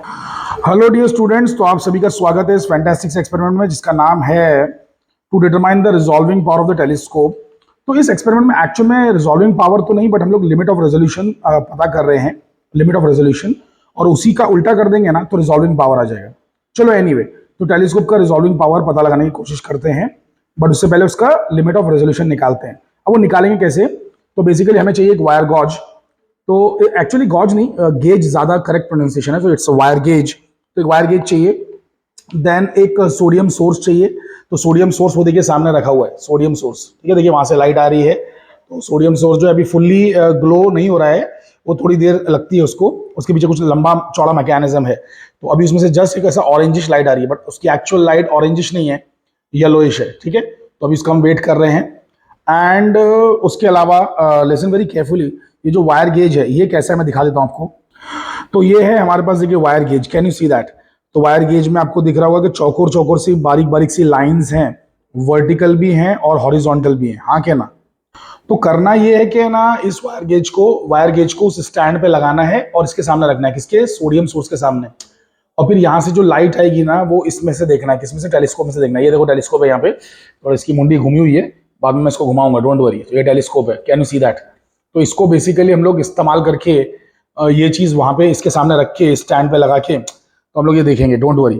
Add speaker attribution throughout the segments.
Speaker 1: Hello dear students, तो आप सभी का स्वागत है इस फैंटास्टिक एक्सपेरिमेंट में जिसका नाम है to determine the resolving power of the telescope. तो इस एक्सपेरिमेंट में एक्चुअल में रिजॉल्विंग पावर तो नहीं, बट हम लोग लिमिट ऑफ रेजोल्यूशन पता कर रहे हैं, लिमिट ऑफ रेजोल्यूशन, और उसी का उल्टा कर देंगे ना तो रिजॉल्विंग पावर आ जाएगा। चलो एनीवे, तो टेलीस्कोप का रिजॉल्विंग पावर पता लगाने की कोशिश करते हैं, बट उससे पहले उसका लिमिट ऑफ रेजोल्यूशन निकालते हैं। अब वो निकालेंगे कैसे? तो बेसिकली हमें चाहिए एक वायर गॉज। तो एक्चुअली गॉज नहीं, गेज ज्यादा करेक्ट प्रोनाउंसिएशन है, तो इट्स वायर गेज। तो एक वायर गेज चाहिए, देन एक सोडियम सोर्स चाहिए। तो सोडियम सोर्स वो देखिए सामने रखा हुआ है, सोडियम सोर्स, ठीक है, देखिए वहां से लाइट आ रही है। तो सोडियम सोर्स जो है अभी फुल्ली ग्लो नहीं हो रहा है, वो थोड़ी देर लगती है उसको, उसके पीछे कुछ लंबा चौड़ा मैकेनिज्म है। तो अभी उसमें से जस्ट एक ऐसा ऑरेंजिश लाइट आ रही है, बट उसकी एक्चुअल लाइट ऑरेंजिश नहीं है, येलोइश है, ठीक है। तो अभी इसका हम वेट कर रहे हैं। एंड उसके अलावा लिसन वेरी केयरफुली, ये जो वायर गेज है ये कैसा है मैं दिखा देता हूँ आपको। तो ये है हमारे पास, देखिए wire gauge, can you see that? तो वायर गेज में आपको दिख रहा होगा कि चौकोर चौकोर सी बारीक बारीक सी लाइंस हैं, वर्टिकल भी हैं और हॉरिजॉन्टल भी हैं, हाँ क्या ना? तो करना ये है कि ना इस वायर गेज को उस स्टैंड पे लगाना है और इसके सामने रखना है, किसके? सोडियम सोर्स के सामने। और फिर यहाँ से जो लाइट आएगी ना वो इसमें से देखना है, किसमें से? टेलीस्कोप में से देखना है। ये देखो टेलीस्कोप है यहाँ पे, और इसकी मुंडी घूमी हुई है, बाद में मैं इसको घुमाऊंगा, डोंट वरी। तो ये टेलीस्कोप है, कैन यू सी दैट? तो इसको बेसिकली हम लोग इस्तेमाल करके ये चीज वहां पे इसके सामने रख के स्टैंड पे लगा के तो हम लोग ये देखेंगे, डोंट वरी।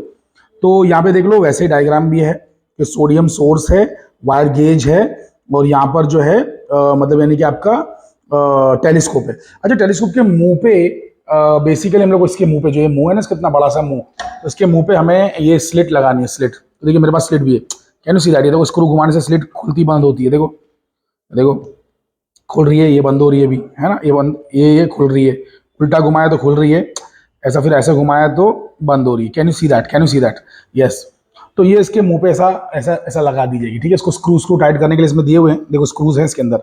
Speaker 1: तो यहाँ पे देख लो, वैसे डायग्राम भी है कि सोडियम सोर्स है, वायर गेज है, और यहाँ पर जो है मतलब यानी कि आपका टेलीस्कोप है। अच्छा, टेलीस्कोप के मुंह पे बेसिकली हम लोग इसके मुंह पे, जो ये मुंह है ना इसका इतना बड़ा सा मुंह, तो इसके मुंह पे हमें ये स्लिट लगानी है, स्लिट। तो देखिए मेरे पास स्लिट भी है, कैन यू सी दैट? ये देखो, स्क्रू घुमाने से स्लिट खुलती बंद होती है, देखो देखो, खुल रही है, ये बंद हो रही है भी, है ना, ये बंद, ये खुल रही है, उल्टा घुमाया तो खुल रही है, ऐसा फिर ऐसे घुमाया तो बंद हो रही है। Can you see that? Can you see that? Yes. तो ये इसके मुंह पे ऐसा ऐसा ऐसा लगा दी जाएगी, ठीक है। इसको स्क्रू टाइट करने के लिए इसमें दिए हुए हैं, देखो स्क्रूज हैं इसके अंदर,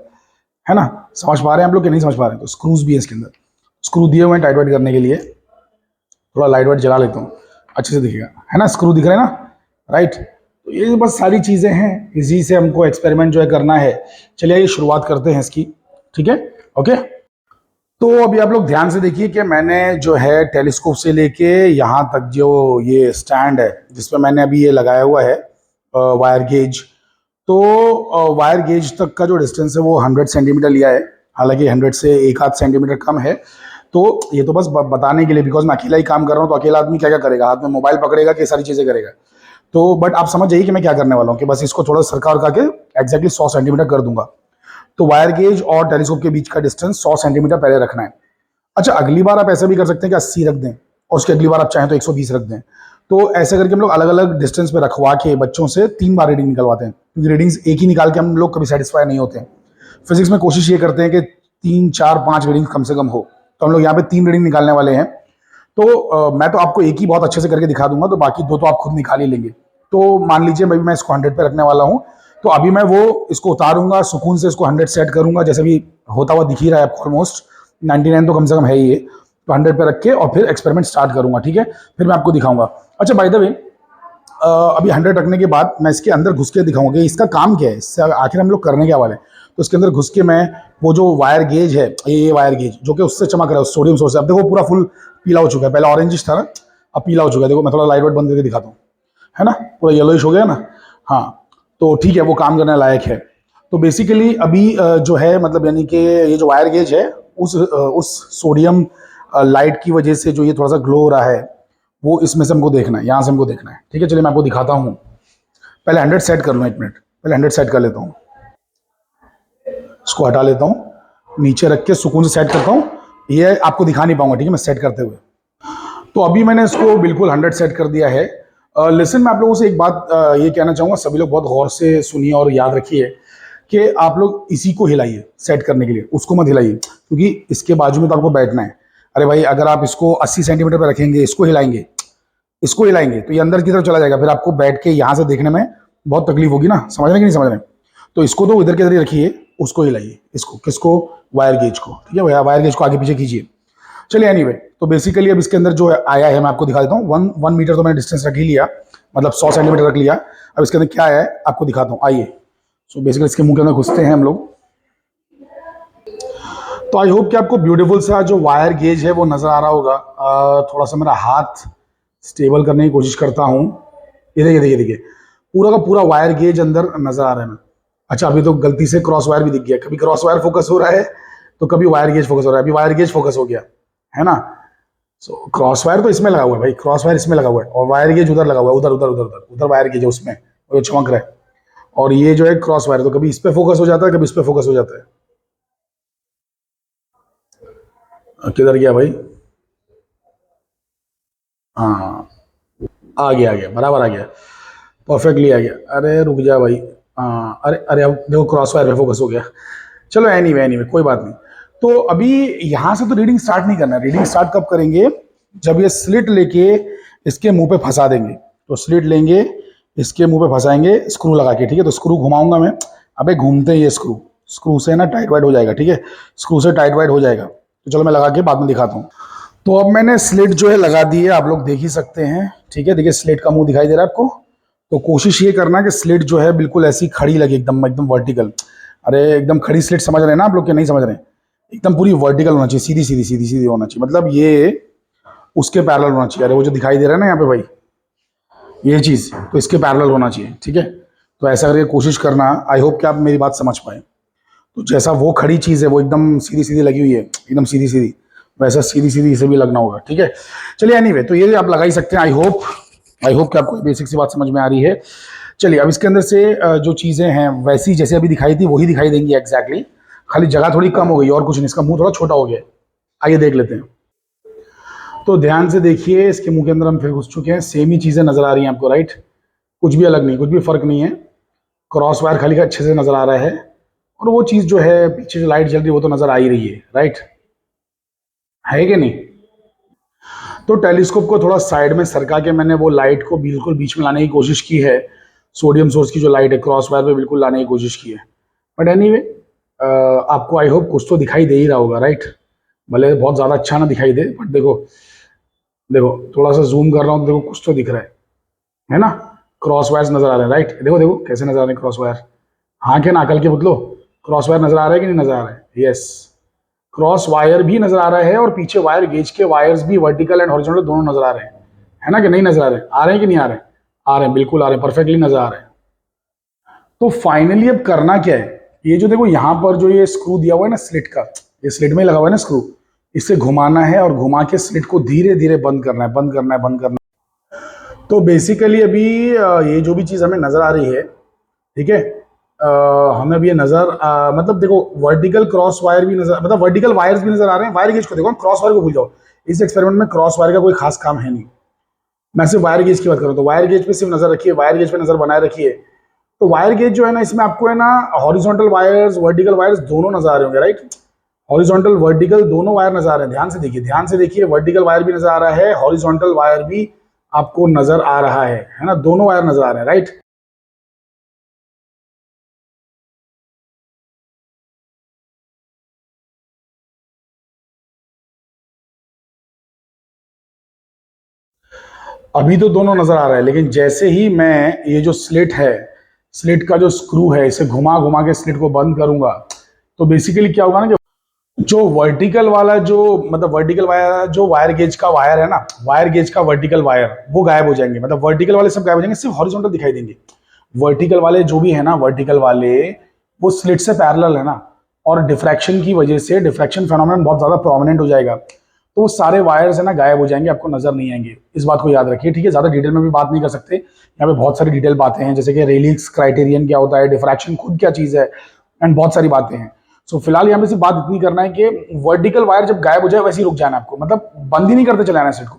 Speaker 1: है ना? समझ पा रहे हैं हम लोग कि नहीं समझ पा रहे हैं? तो स्क्रूज भी है इसके अंदर, स्क्रू दिए हुए हैं टाइट वाइट करने के लिए। थोड़ा लाइट वाइट जला लेता हूँ, अच्छे से दिखेगा, है ना? स्क्रू दिख रहे हैं ना, राइट? तो ये बस सारी चीज़ें हैं, इसी से हमको एक्सपेरिमेंट जो है करना है। चलिए ये शुरुआत करते हैं इसकी, ठीक है, ओके। तो अभी आप लोग ध्यान से देखिए कि मैंने जो है टेलीस्कोप से लेके यहाँ तक जो ये स्टैंड है जिसपे मैंने अभी ये लगाया हुआ है वायर गेज, तो वायर गेज तक का जो डिस्टेंस है वो 100 सेंटीमीटर लिया है। हालांकि 100 से एक आध सेंटीमीटर कम है। तो ये तो बस बताने के लिए, बिकॉज मैं अकेला ही काम कर रहा हूँ, तो अकेला आदमी क्या क्या करेगा? हाथ में मोबाइल पकड़ेगा कि सारी चीज़ें करेगा? तो बट आप समझ जाइए कि मैं क्या करने वाला हूँ, कि बस इसको थोड़ा सरका उरका के एग्जैक्टली 100 सेंटीमीटर कर दूंगा। तो वायर गेज और टेलीस्कोप के बीच का डिस्टेंस 100 सेंटीमीटर पहले रखना है। अच्छा, अगली बार आप ऐसा भी कर सकते हैं कि 80 रख दें, और उसके अगली बार आप चाहें तो 120 रख दें। तो ऐसे करके हम लोग अलग अलग डिस्टेंस पे रखवा के बच्चों से 3 बार रीडिंग निकलवाते हैं, क्योंकि रीडिंग्स एक ही निकाल के हम लोग कभी सेटिस्फाई नहीं होते हैं। फिजिक्स में कोशिश ये करते हैं कि 3 4 5 रीडिंग कम से कम हो। तो हम लोग यहाँ पे 3 रीडिंग निकालने वाले हैं। तो मैं तो आपको एक ही बहुत अच्छे से करके दिखा दूंगा, तो बाकी 2 तो आप खुद निकाल ही लेंगे। तो मान लीजिए मैं इसको 100 पे रखने वाला हूँ। तो अभी मैं वो इसको उतारूंगा, सुकून से इसको 100 सेट करूंगा, जैसे भी होता हुआ दिख ही रहा है आपको, ऑलमोस्ट 99 तो कम से कम है ही ये। तो 100 पे रख के और फिर एक्सपेरिमेंट स्टार्ट करूंगा, ठीक है। फिर मैं आपको दिखाऊंगा। अच्छा, बाय द वे, अभी 100 रखने के बाद मैं इसके अंदर घुस के दिखाऊंगा कि इसका काम क्या है, इससे आखिर हम लोग करने क्या वाले हैं। तो इसके अंदर घुस के मैं वो जो वायर गेज है, ये वायर गेज जो कि उससे चमक रहा है, सोडियम सोर्स से, अब देखो पूरा फुल पीला हो चुका है, पहले ऑरेंजिश था ना, अब पीला हो चुका है। देखो मैं थोड़ा लाइट वाइट बंद करके दिखाता हूँ, है ना, पूरा येलोइश हो गया ना। हाँ, तो ठीक है, वो काम करने लायक है। तो बेसिकली अभी जो है, मतलब यानी कि ये जो वायर गेज है, उस सोडियम लाइट की वजह से जो ये थोड़ा सा ग्लो हो रहा है, वो इसमें से हमको देखना है, यहाँ से हमको देखना है, ठीक है। चलिए मैं आपको दिखाता हूँ। पहले 100 सेट कर लूँ, 1 मिनट, पहले 100 सेट कर लेता हूँ। इसको हटा लेता हूँ, नीचे रख के सुकून से सेट करता हूँ। ये आपको दिखा नहीं पाऊंगा, ठीक है, मैं सेट करते हुए। तो अभी मैंने इसको बिल्कुल 100 सेट कर दिया है। लेसन, मैं आप लोगों से एक बात ये कहना चाहूँगा, सभी लोग बहुत गौर से सुनिए और याद रखिए कि आप लोग इसी को हिलाइए सेट करने के लिए, उसको मत हिलाइए, क्योंकि इसके बाजू में तो आपको बैठना है। अरे भाई, अगर आप इसको 80 सेंटीमीटर पर रखेंगे, इसको हिलाएंगे तो ये अंदर की तरफ चला जाएगा, फिर आपको बैठ के यहाँ से देखने में बहुत तकलीफ होगी ना, समझ रहे हैं कि नहीं समझ रहे हैं? तो इसको तो इधर के इधर ही रखिए, उसको हिलाइए, इसको, किसको? वायर गेज को, ठीक है भैया, वायर गेज को आगे पीछे कीजिए। चलिए एनीवे, तो बेसिकली अब इसके अंदर जो आया है मैं आपको दिखा देता हूँ। 1 मीटर तो मैंने डिस्टेंस रख ही लिया, मतलब 100 सेंटीमीटर रख लिया। अब इसके अंदर क्या आया है आपको दिखाता हूँ, आइए। सो बेसिकली इसके मुंह के अंदर घुसते हैं हम लोग। तो आई होप कि आपको ब्यूटीफुल सा जो वायर गेज है वो नज़र आ रहा होगा। थोड़ा सा मेरा हाथ स्टेबल करने की कोशिश करता हूँ। ये देखिए देखिए देखिए, पूरा का पूरा वायर गेज अंदर नज़र आ रहा है। मैं अच्छा, अभी तो गलती से क्रॉस वायर भी दिख गया। कभी क्रॉस वायर फोकस हो रहा है तो कभी वायर गेज फोकस हो रहा है। अभी वायर गेज फोकस हो गया है ना। सो क्रॉस वायर तो इसमें लगा हुआ है भाई, क्रॉस वायर इसमें लगा हुआ है और वायर गेज उधर लगा हुआ है, उधर उधर उधर उधर उधर वायर गेज है उसमें, वो जो चमक रहा है। और ये जो है क्रॉस वायर, तो कभी इस पे फोकस हो जाता है, कभी इस पे फोकस हो जाता है। किधर गया भाई? हाँ, आ गया आ गया, बराबर आ गया, परफेक्टली आ गया। अरे रुक जा भाई। हाँ, अरे अरे, अब देखो क्रॉस वायर पे फोकस हो गया। चलो एनीवे एनीवे, कोई बात नहीं। तो अभी यहां से तो रीडिंग स्टार्ट नहीं करना है। रीडिंग स्टार्ट कब करेंगे? जब ये स्लिट लेके इसके मुंह पे फंसा देंगे। तो स्लिट लेंगे, इसके मुंह पे फंसाएंगे स्क्रू लगा के, ठीक है। तो स्क्रू घुमाऊंगा मैं। अबे घूमते हैं ये स्क्रू, स्क्रू से ना टाइट वाइट हो जाएगा, ठीक है। स्क्रू से टाइट वाइट हो जाएगा। तो चलो मैं लगा के बाद में दिखाता हूँ। तो अब मैंने स्लिट जो है लगा दी है, आप लोग देख ही सकते हैं, ठीक है। देखिए स्लिट का मुंह दिखाई दे रहा है आपको। तो कोशिश ये करना कि स्लिट जो है बिल्कुल ऐसी खड़ी लगे, एकदम एकदम वर्टिकल। अरे एकदम खड़ी स्लिट समझ रहे हैं ना आप लोग, क्या नहीं समझ रहे हैं? एकदम पूरी वर्टिकल होना चाहिए, सीधी सीधी सीधी सीधी होना चाहिए, मतलब ये उसके पैरेलल होना चाहिए। अरे वो जो दिखाई दे रहा है ना यहाँ पे भाई, ये चीज़ तो इसके पैरेलल होना चाहिए, ठीक है। तो ऐसा करके कोशिश करना। आई होप कि आप मेरी बात समझ पाए। तो जैसा वो खड़ी चीज़ है वो एकदम सीधी सीधी लगी हुई है, एकदम सीधी सीधी, वैसा सीधी सीधी इसे भी लगना होगा, ठीक है। चलिए एनीवे, तो ये आप लगा ही सकते हैं। आई होप कि आपको बेसिक सी बात समझ में आ रही है। चलिए अब इसके अंदर से जो चीज़ें हैं वैसी जैसे अभी दिखाई थी वही दिखाई देंगी एग्जैक्टली। खाली जगह थोड़ी कम हो गई और कुछ नहीं, इसका मुंह थोड़ा छोटा हो गया है। आइए देख लेते हैं। तो ध्यान से देखिए, इसके मुंह के अंदर हम फिर घुस चुके हैं। सेम ही चीज़ें नजर आ रही हैं आपको, राइट। कुछ भी अलग नहीं, कुछ भी फर्क नहीं है। क्रॉस वायर खाली का अच्छे से नजर आ रहा है, और वो चीज़ जो है पीछे जो लाइट जल रही है वो तो नजर आ ही रही है, राइट, है कि नहीं। तो टेलीस्कोप को थोड़ा साइड में सरका के मैंने वो लाइट को बिल्कुल बीच में लाने की कोशिश की है। सोडियम सोर्स की जो लाइट है क्रॉस वायर पे बिल्कुल लाने की कोशिश की है। बट एनीवे, आपको आई होप कुछ तो दिखाई दे ही रहा होगा, राइट। भले बहुत ज़्यादा अच्छा ना दिखाई दे, बट देखो देखो, थोड़ा सा जूम कर रहा हूँ, देखो कुछ तो दिख रहा है ना। क्रॉस वायर्स नजर आ रहे हैं, राइट। देखो देखो कैसे नजर आ रहे हैं क्रॉस वायर। हाँ क्या ना, अकल के पुतलो, क्रॉस वायर नजर आ रहा है कि नहीं नजर आ रहा है? यस, क्रॉस वायर भी नजर आ रहा है, और पीछे वायर गेज के वायर्स भी वर्टिकल एंड हॉरिजॉन्टल दोनों नजर आ रहे हैं, है ना कि नहीं नजर आ रहे हैं? आ रहे हैं कि नहीं आ रहे हैं? आ रहे हैं, बिल्कुल आ रहे हैं, परफेक्टली नजर आ रहे हैं। तो फाइनली अब करना क्या है? ये जो देखो यहाँ पर जो ये स्क्रू दिया हुआ है ना स्लिट का, ये स्लिट में लगा हुआ है ना स्क्रू, इसे घुमाना है और घुमा के स्लिट को धीरे धीरे बंद करना है, बंद करना है, बंद करना है। तो बेसिकली अभी ये जो भी चीज़ हमें नजर आ रही है, ठीक है, हमें अब ये नजर मतलब देखो वर्टिकल क्रॉस वायर भी नजर, मतलब वर्टिकल वायर्स भी नजर आ रहे हैं। वायर गेज को देखो, क्रॉस वायर को भूल जाओ। इस एक्सपेरिमेंट में क्रॉस वायर का कोई खास काम है नहीं। मैं सिर्फ वायर गेज की बात करूँ तो वायर गेज पे सिर्फ नजर रखिए, वायर गेज पे नजर बनाए रखिए। तो वायर गेज जो है ना, इसमें आपको है ना हॉरिजॉन्टल वायर्स वर्टिकल वायर्स दोनों नजर आ रहे होंगे, राइट। हॉरिजॉन्टल वर्टिकल दोनों वायर नजर आ रहे हैं। ध्यान से देखिए, ध्यान से देखिए, वर्टिकल वायर भी नजर आ रहा है, हॉरिजॉन्टल वायर भी आपको नजर आ रहा है ना। दोनों वायर नजर आ रहे हैं, राइट। अभी तो दोनों नजर आ रहा है, लेकिन जैसे ही मैं ये जो स्लिट है, स्लिट का जो स्क्रू है, इसे घुमा घुमा के स्लिट को बंद करूंगा, तो बेसिकली क्या होगा ना कि जो वर्टिकल वाला जो मतलब वर्टिकल वायर, जो वायर गेज का वायर है ना, वायर गेज का वर्टिकल वायर, वो गायब हो जाएंगे। मतलब वर्टिकल वाले सब गायब हो जाएंगे, सिर्फ हॉरिजॉन्टल दिखाई देंगे। वर्टिकल वाले जो भी है ना, वर्टिकल वाले वो स्लिट से पैरेलल है ना, और डिफ्रैक्शन की वजह से डिफ्रैक्शन फेनोमेनन बहुत ज्यादा प्रोमिनेंट हो जाएगा। तो वो सारे वायर्स है ना गायब हो जाएंगे, आपको नजर नहीं आएंगे। इस बात को याद रखिए, ठीक है। ज्यादा डिटेल में भी बात नहीं कर सकते, यहाँ पे बहुत सारी डिटेल बातें हैं, जैसे कि रेलिक्स क्राइटेरियन क्या होता है, डिफ्रैक्शन खुद क्या चीज है, एंड बहुत सारी बातें हैं। सो फिलहाल यहाँ पे सिर्फ बात इतनी करना है कि वर्टिकल वायर जब गायब हो जाए वैसे ही रुक जाना है आपको, मतलब बंद ही नहीं करते चलाना है स्लिट को।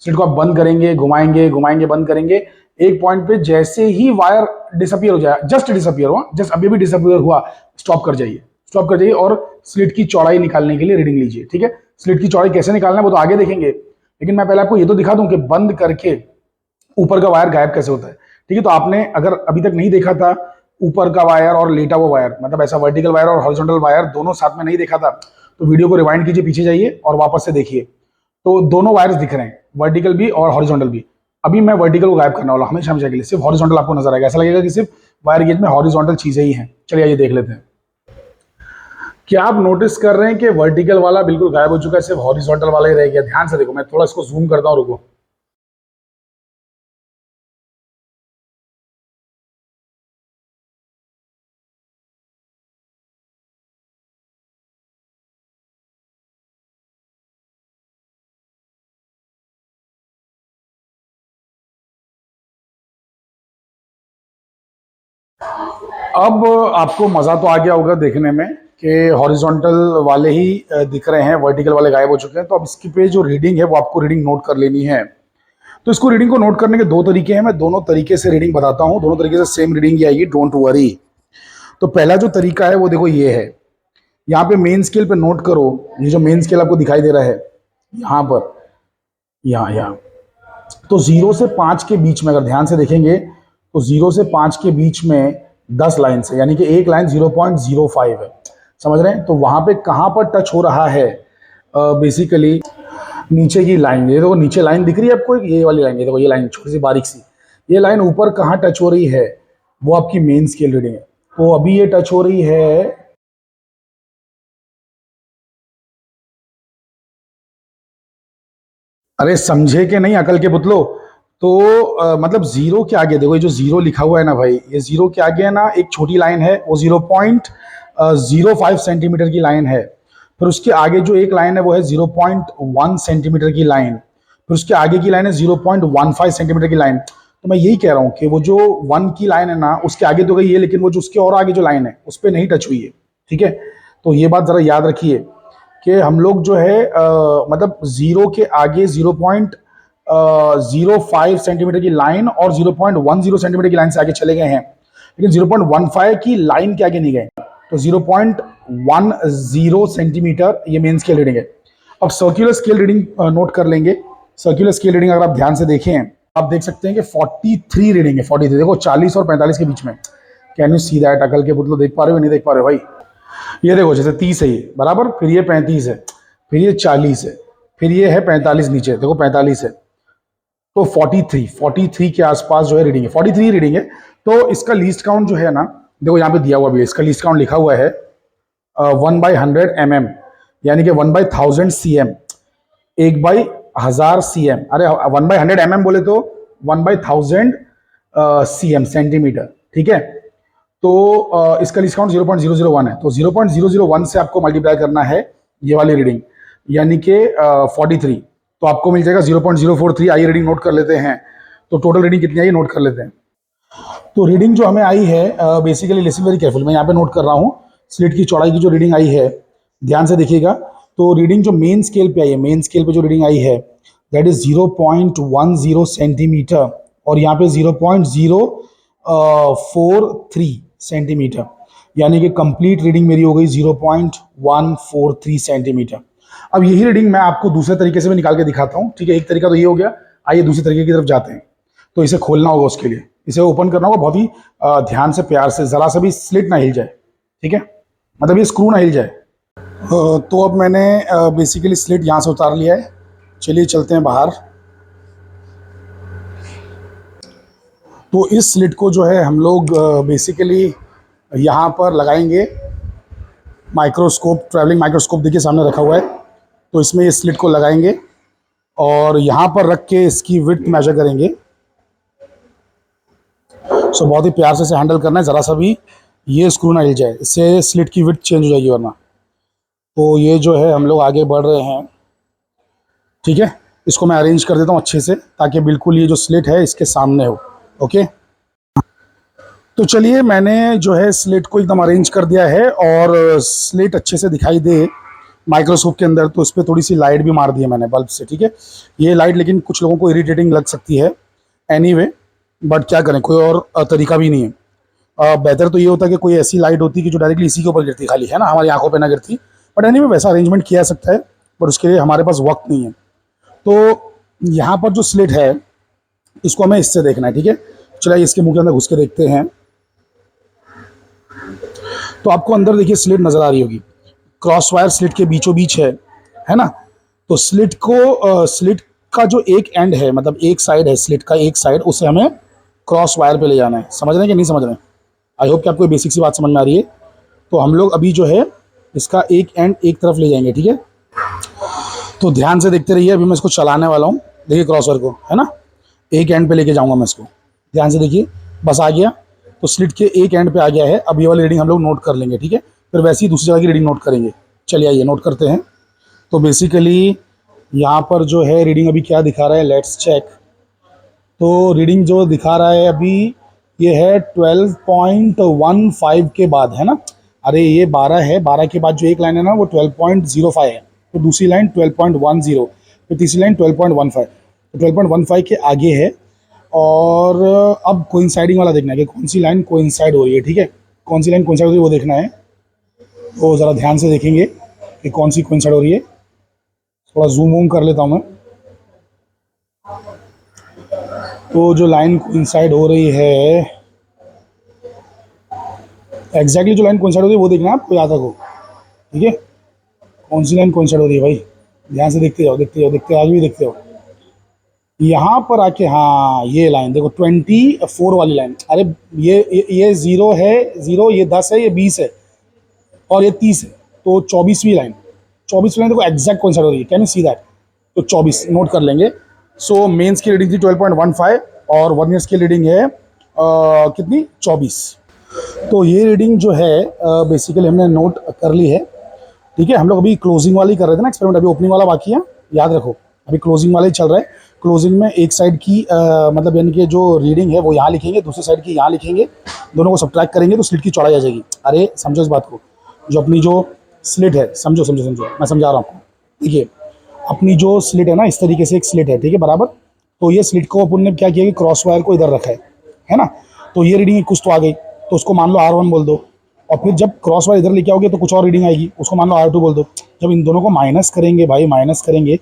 Speaker 1: स्लिट को आप बंद करेंगे, घुमाएंगे घुमाएंगे, बंद करेंगे। एक पॉइंट पे जैसे ही वायर डिसअपियर हो जाए, जस्ट डिसअपियर हुआ, जस्ट अभी भी डिसअपियर हुआ, स्टॉप कर जाइए, स्टॉप कर जाइए, और स्लिट की चौड़ाई निकालने के लिए रीडिंग लीजिए, ठीक है। स्लिट की चौड़ाई कैसे निकालना है वो तो आगे देखेंगे, लेकिन मैं पहले आपको ये तो दिखा दूं कि बंद करके ऊपर का वायर गायब कैसे होता है, ठीक है। तो आपने अगर अभी तक नहीं देखा था ऊपर का वायर और लेटा हुआ वायर, मतलब ऐसा वर्टिकल वायर और हॉरिजॉन्टल वायर दोनों साथ में नहीं देखा था, तो वीडियो को रिवाइंड कीजिए, पीछे जाइए और वापस से देखिए। तो दोनों वायर्स दिख रहे हैं, वर्टिकल भी और हॉरिजॉन्टल भी। अभी मैं वर्टिकल को गायब करने वाला, हमेशा हमेशा के लिए सिर्फ हॉरिजॉन्टल आपको नजर आएगा, ऐसा लगेगा कि सिर्फ वायर गेज में हॉरिजॉन्टल चीजें ही हैं। चलिए आइए देख लेते हैं क्या आप नोटिस कर रहे हैं कि वर्टिकल वाला बिल्कुल गायब हो चुका है, सिर्फ हॉरिजॉन्टल वाला ही रह गया? ध्यान से देखो, मैं थोड़ा इसको जूम करता हूँ, रुको। अब आपको मजा तो आ गया होगा देखने में कि हॉरिजॉन्टल वाले ही दिख रहे हैं, वर्टिकल वाले गायब हो चुके हैं। तो अब इसकी पे जो रीडिंग है वो आपको रीडिंग नोट कर लेनी है। तो इसको रीडिंग को नोट करने के दो तरीके हैं, मैं दोनों तरीके से रीडिंग बताता हूं, दोनों तरीके से सेम रीडिंग ही आएगी, डोंट वरी। तो पहला जो तरीका है वो देखो ये है, यहाँ पे मेन स्केल पे नोट करो, ये जो मेन स्केल आपको दिखाई दे रहा है यहाँ पर, यहाँ यहाँ। तो 0 से 5 के बीच में अगर ध्यान से देखेंगे तो 0 से 5 के बीच में 10 लाइन है, यानी कि एक लाइन 0.05 है, समझ रहे हैं? तो वहां पे कहाँ पर टच हो रहा है? बेसिकली नीचे की लाइन, ये देखो नीचे लाइन दिख रही है आपको, ये वाली लाइन, ये देखो ये लाइन छोटी सी बारीक सी, ये लाइन ऊपर कहाँ टच हो रही है? वो आपकी मेन स्केल रीडिंग है। तो अभी ये टच हो रही है, अरे समझे कि नहीं अकल के पुतलो? तो मतलब जीरो के आगे देखो, ये जो जीरो लिखा हुआ है ना भाई, ये जीरो के आगे है ना एक छोटी लाइन है, वो 0.05 सेंटीमीटर की लाइन है। फिर उसके आगे जो एक लाइन है वो है 0.1 सेंटीमीटर की लाइन। फिर उसके आगे की लाइन है 0.15 सेंटीमीटर की लाइन। तो मैं यही कह रहा हूँ कि वो जो 1 की लाइन है ना, उसके आगे तो गई है, लेकिन वो जो उसके और आगे जो लाइन है उस पर नहीं टच हुई है, ठीक है? तो ये बात जरा याद रखिए कि हम लोग जो है मतलब जीरो के आगे 0.05 सेंटीमीटर की लाइन और 0.10 सेंटीमीटर की लाइन से आगे चले गए हैं, लेकिन 0.15 की लाइन के आगे नहीं गए। तो 0.10 सेंटीमीटर ये मेन स्केल रीडिंग है। अब सर्कुलर स्केल रीडिंग नोट कर लेंगे। सर्कुलर स्केल रीडिंग अगर आप ध्यान से देखें, आप देख सकते हैं कि 43 रीडिंग है, 43, देखो 40 और 45 के बीच में। Can you see that? अकल के पुतलो देख पा रहे हो नहीं देख पा रहे हो भाई? ये देखो जैसे 30 है ये बराबर, फिर ये 35 है, फिर ये 40 है, फिर ये है 45 नीचे, देखो 45 है। तो 43 के आसपास जो है रीडिंग है, 43 रीडिंग है। तो इसका लीस्ट काउंट जो है ना, देखो यहाँ पे दिया हुआ भी है, इसका लीस्ट काउंट लिखा हुआ है 1/100 mm, यानी कि 1/1000 cm, 1/1000 cm। अरे 1/100 mm बोले तो 1/1000 cm, सेंटीमीटर, ठीक है? तो इसका लीस्ट काउंट 0.001 है। तो 0.001 से आपको मल्टीप्लाई करना है ये वाली रीडिंग, यानी कि 43। तो आपको मिल जाएगा 0.043। आइए रीडिंग नोट कर लेते हैं। तो टोटल रीडिंग कितनी आई नोट कर लेते हैं। तो रीडिंग जो हमें आई है, बेसिकली लिसन वेरी केयरफुल, मैं यहाँ पे नोट कर रहा हूँ स्लिट की चौड़ाई की जो रीडिंग आई है, ध्यान से देखिएगा। तो रीडिंग जो मेन स्केल पे आई है, मेन स्केल पे जो रीडिंग आई है दैट इज 0.10 सेंटीमीटर, और यहाँ पे 0.043 सेंटीमीटर, यानी कि कंप्लीट रीडिंग मेरी हो गई 0.143 सेंटीमीटर। अब यही रीडिंग मैं आपको दूसरे तरीके से भी निकाल के दिखाता हूँ, ठीक है? एक तरीका तो ये हो गया, आइए दूसरे तरीके की तरफ जाते हैं। तो इसे खोलना होगा, उसके लिए इसे ओपन करना होगा बहुत ही ध्यान से, प्यार से, जरा सा भी स्लिट ना हिल जाए, ठीक है? मतलब ये स्क्रू ना हिल जाए। तो अब मैंने बेसिकली स्लिट यहाँ से उतार लिया है। चलिए चलते हैं बाहर। तो इस स्लिट को जो है हम लोग बेसिकली यहाँ पर लगाएंगे। माइक्रोस्कोप, ट्रैवलिंग माइक्रोस्कोप देखिए सामने रखा हुआ है। तो इसमें इस स्लिट को लगाएंगे और यहाँ पर रख के इसकी विड्थ मेजर करेंगे। सो बहुत ही प्यार से इसे हैंडल करना है, ज़रा सा भी ये स्क्रू ना हिल जाए, इससे स्लिट की विड्थ चेंज हो जाएगी वरना। तो ये जो है हम लोग आगे बढ़ रहे हैं, ठीक है? इसको मैं अरेंज कर देता हूँ अच्छे से, ताकि बिल्कुल ये जो स्लिट है इसके सामने हो। ओके, तो चलिए मैंने जो है स्लिट को एकदम अरेंज कर दिया है, और स्लिट अच्छे से दिखाई दे माइक्रोस्कोप के अंदर। तो उस पर थोड़ी सी लाइट भी मार दी है मैंने बल्ब से, ठीक है? ये लाइट लेकिन कुछ लोगों को इरिटेटिंग लग सकती है, एनीवे, बट क्या करें, कोई और तरीका भी नहीं है। बेहतर तो ये होता है कि कोई ऐसी लाइट होती कि जो डायरेक्टली इसी के ऊपर गिरती, खाली, है ना, हमारी आंखों पे ना गिरती। बट एनीवे वैसा अरेंजमेंट किया जा सकता है, बट उसके लिए हमारे पास वक्त नहीं है। तो यहाँ पर जो स्लिट है इसको हमें इससे देखना है, ठीक है? चलिए इसके मुंह के अंदर घुस के देखते हैं। तो आपको अंदर देखिए स्लिट नजर आ रही होगी, क्रॉस वायर स्लिट के बीचों बीच है ना? तो स्लिट को स्लिट का जो एक एंड है, मतलब एक साइड है स्लिट का, एक साइड, उसे हमें क्रॉस वायर पे ले जाना है। समझ रहे हैं कि नहीं समझ रहे हैं? आई होप कि आपको बेसिक सी बात समझ में आ रही है। तो हम लोग अभी जो है इसका एक एंड एक तरफ ले जाएंगे, ठीक है। तो ध्यान से देखते रहिए, अभी मैं इसको चलाने वाला हूँ। देखिए क्रॉसवायर को, है ना, एक एंड पे लेके जाऊंगा मैं इसको, ध्यान से देखिए, बस आ गया। तो स्लिट के एक एंड पे आ गया है। अब ये वाली रीडिंग हम लोग नोट कर लेंगे, ठीक है, फिर वैसे ही दूसरी जगह की रीडिंग नोट करेंगे। चलिए आइए नोट करते हैं। तो बेसिकली यहाँ पर जो है रीडिंग अभी क्या दिखा रहा है, लेट्स चेक। तो रीडिंग जो दिखा रहा है अभी ये है 12.15 के बाद, है ना। अरे ये 12 है, 12 के बाद जो एक लाइन है ना वो 12.05 है, तो दूसरी लाइन 12.10, फिर तीसरी लाइन 12.15, तो 12.15 के आगे है। और अब कोइंसाइडिंग वाला देखना है कि कौन सी लाइन कोइंसाइड हो रही है, ठीक है, कौन सी लाइन कोइंसाइड हो रही है वो देखना है। तो ज़रा ध्यान से देखेंगे कि कौन सी कोइंसाइड हो रही है। थोड़ा जूम वूम कर लेता हूँ मैं। तो जो लाइन कोइंसाइड हो रही है, एग्जैक्टली जो लाइन कोइंसाइड हो रही है वो देखना है, आपको याद रखो, ठीक है। कौन सी लाइन कोइंसाइड हो रही है भाई, ध्यान से देखते जाओ, देखते जाओ, देखते आगे भी देखते हो। यहाँ पर आके, हाँ ये लाइन देखो 24 वाली लाइन। अरे ये 0 है, 0, ये 10 है, ये 20 है और ये 30 है, तो 24वीं लाइन, 24वीं लाइन देखो एग्जैक्ट कोइंसाइड हो रही है। Can you see that? तो 24 नोट कर लेंगे। सो मेंस की रीडिंग थी 12.15 और वर्नियर्स की रीडिंग है कितनी, 24। तो ये रीडिंग जो है बेसिकली हमने नोट कर ली है, ठीक है। हम लोग अभी क्लोजिंग वाली कर रहे थे ना एक्सपेरिमेंट, अभी ओपनिंग वाला बाकी है, याद रखो। अभी क्लोजिंग वाला ही चल रहा है। क्लोजिंग में एक साइड की मतलब यानी कि जो रीडिंग है वो यहाँ लिखेंगे, दूसरी साइड की यहाँ लिखेंगे, दोनों को सब्ट्रैक्ट करेंगे तो स्लिट की चौड़ाई आ जाएगी। अरे समझो इस बात को, जो अपनी जो स्लिट है, समझो समझो समझो, मैं समझा रहा हूँ आपको। देखिए अपनी जो स्लिट है ना, इस तरीके से एक स्लिट है, ठीक है, बराबर। तो ये स्लिट को अपन ने क्या किया कि क्रॉस वायर को इधर रखा है ना। तो ये रीडिंग कुछ तो आ गई, तो उसको मान लो R1 बोल दो, और फिर जब क्रॉस वायर इधर लेके आओगे तो कुछ और रीडिंग आएगी, उसको मान लो R2 बोल दो। जब इन दोनों को माइनस करेंगे भाई, माइनस करेंगे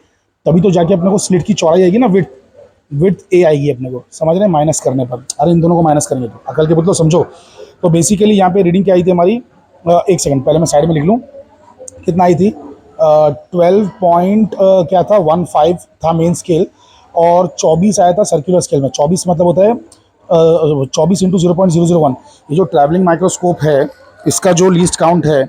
Speaker 1: तभी तो जाके अपने को स्लिट की चौड़ाई आएगी ना, विड्थ A आएगी अपने को, समझ रहे हैं, माइनस करने पर। अरे इन दोनों को माइनस करेंगे तो अकल के पुतलो समझो। तो बेसिकली यहाँ पे रीडिंग क्या आई थी हमारी, एक सेकंड पहले मैं साइड में लिख लूँ, कितना आई थी, 12 पॉइंट क्या था 15 था मेन स्केल, और 24 आया था सर्कुलर स्केल में। 24 मतलब होता है 24 इंटू 0.001। ये जो ट्रैवलिंग माइक्रोस्कोप है इसका जो लीस्ट काउंट है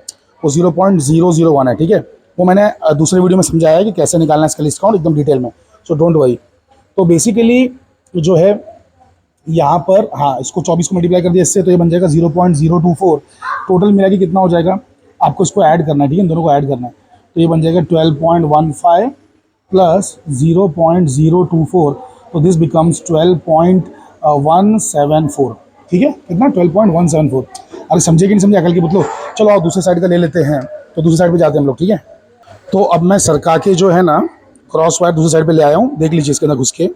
Speaker 1: वो 0.001 है, ठीक है। वो मैंने दूसरे वीडियो में समझाया है कि कैसे निकालना है इसका लीस्ट काउंट एकदम डिटेल में, सो डोंट वरी। तो बेसिकली जो है यहाँ पर, हाँ इसको 24 को मल्टीप्लाई कर दिया इससे, तो ये बन जाएगा 0.024। टोटल मिला के कितना हो जाएगा, आपको इसको ऐड करना है, ठीक है, इन दोनों को ऐड करना है। तो ये बन जाएगा 12.15 प्लस 0.024, तो दिस बिकम्स 12.174, ठीक है, कितना 12.174। अरे समझे कि नहीं समझे अकल की पुतलो। चलो आओ दूसरे साइड का ले लेते हैं, तो दूसरी साइड पे जाते हैं हम लोग, ठीक है। तो अब मैं सरका के जो है ना क्रॉस वायर दूसरी साइड पे ले आया हूँ, देख लीजिए इसके अंदर घुस के,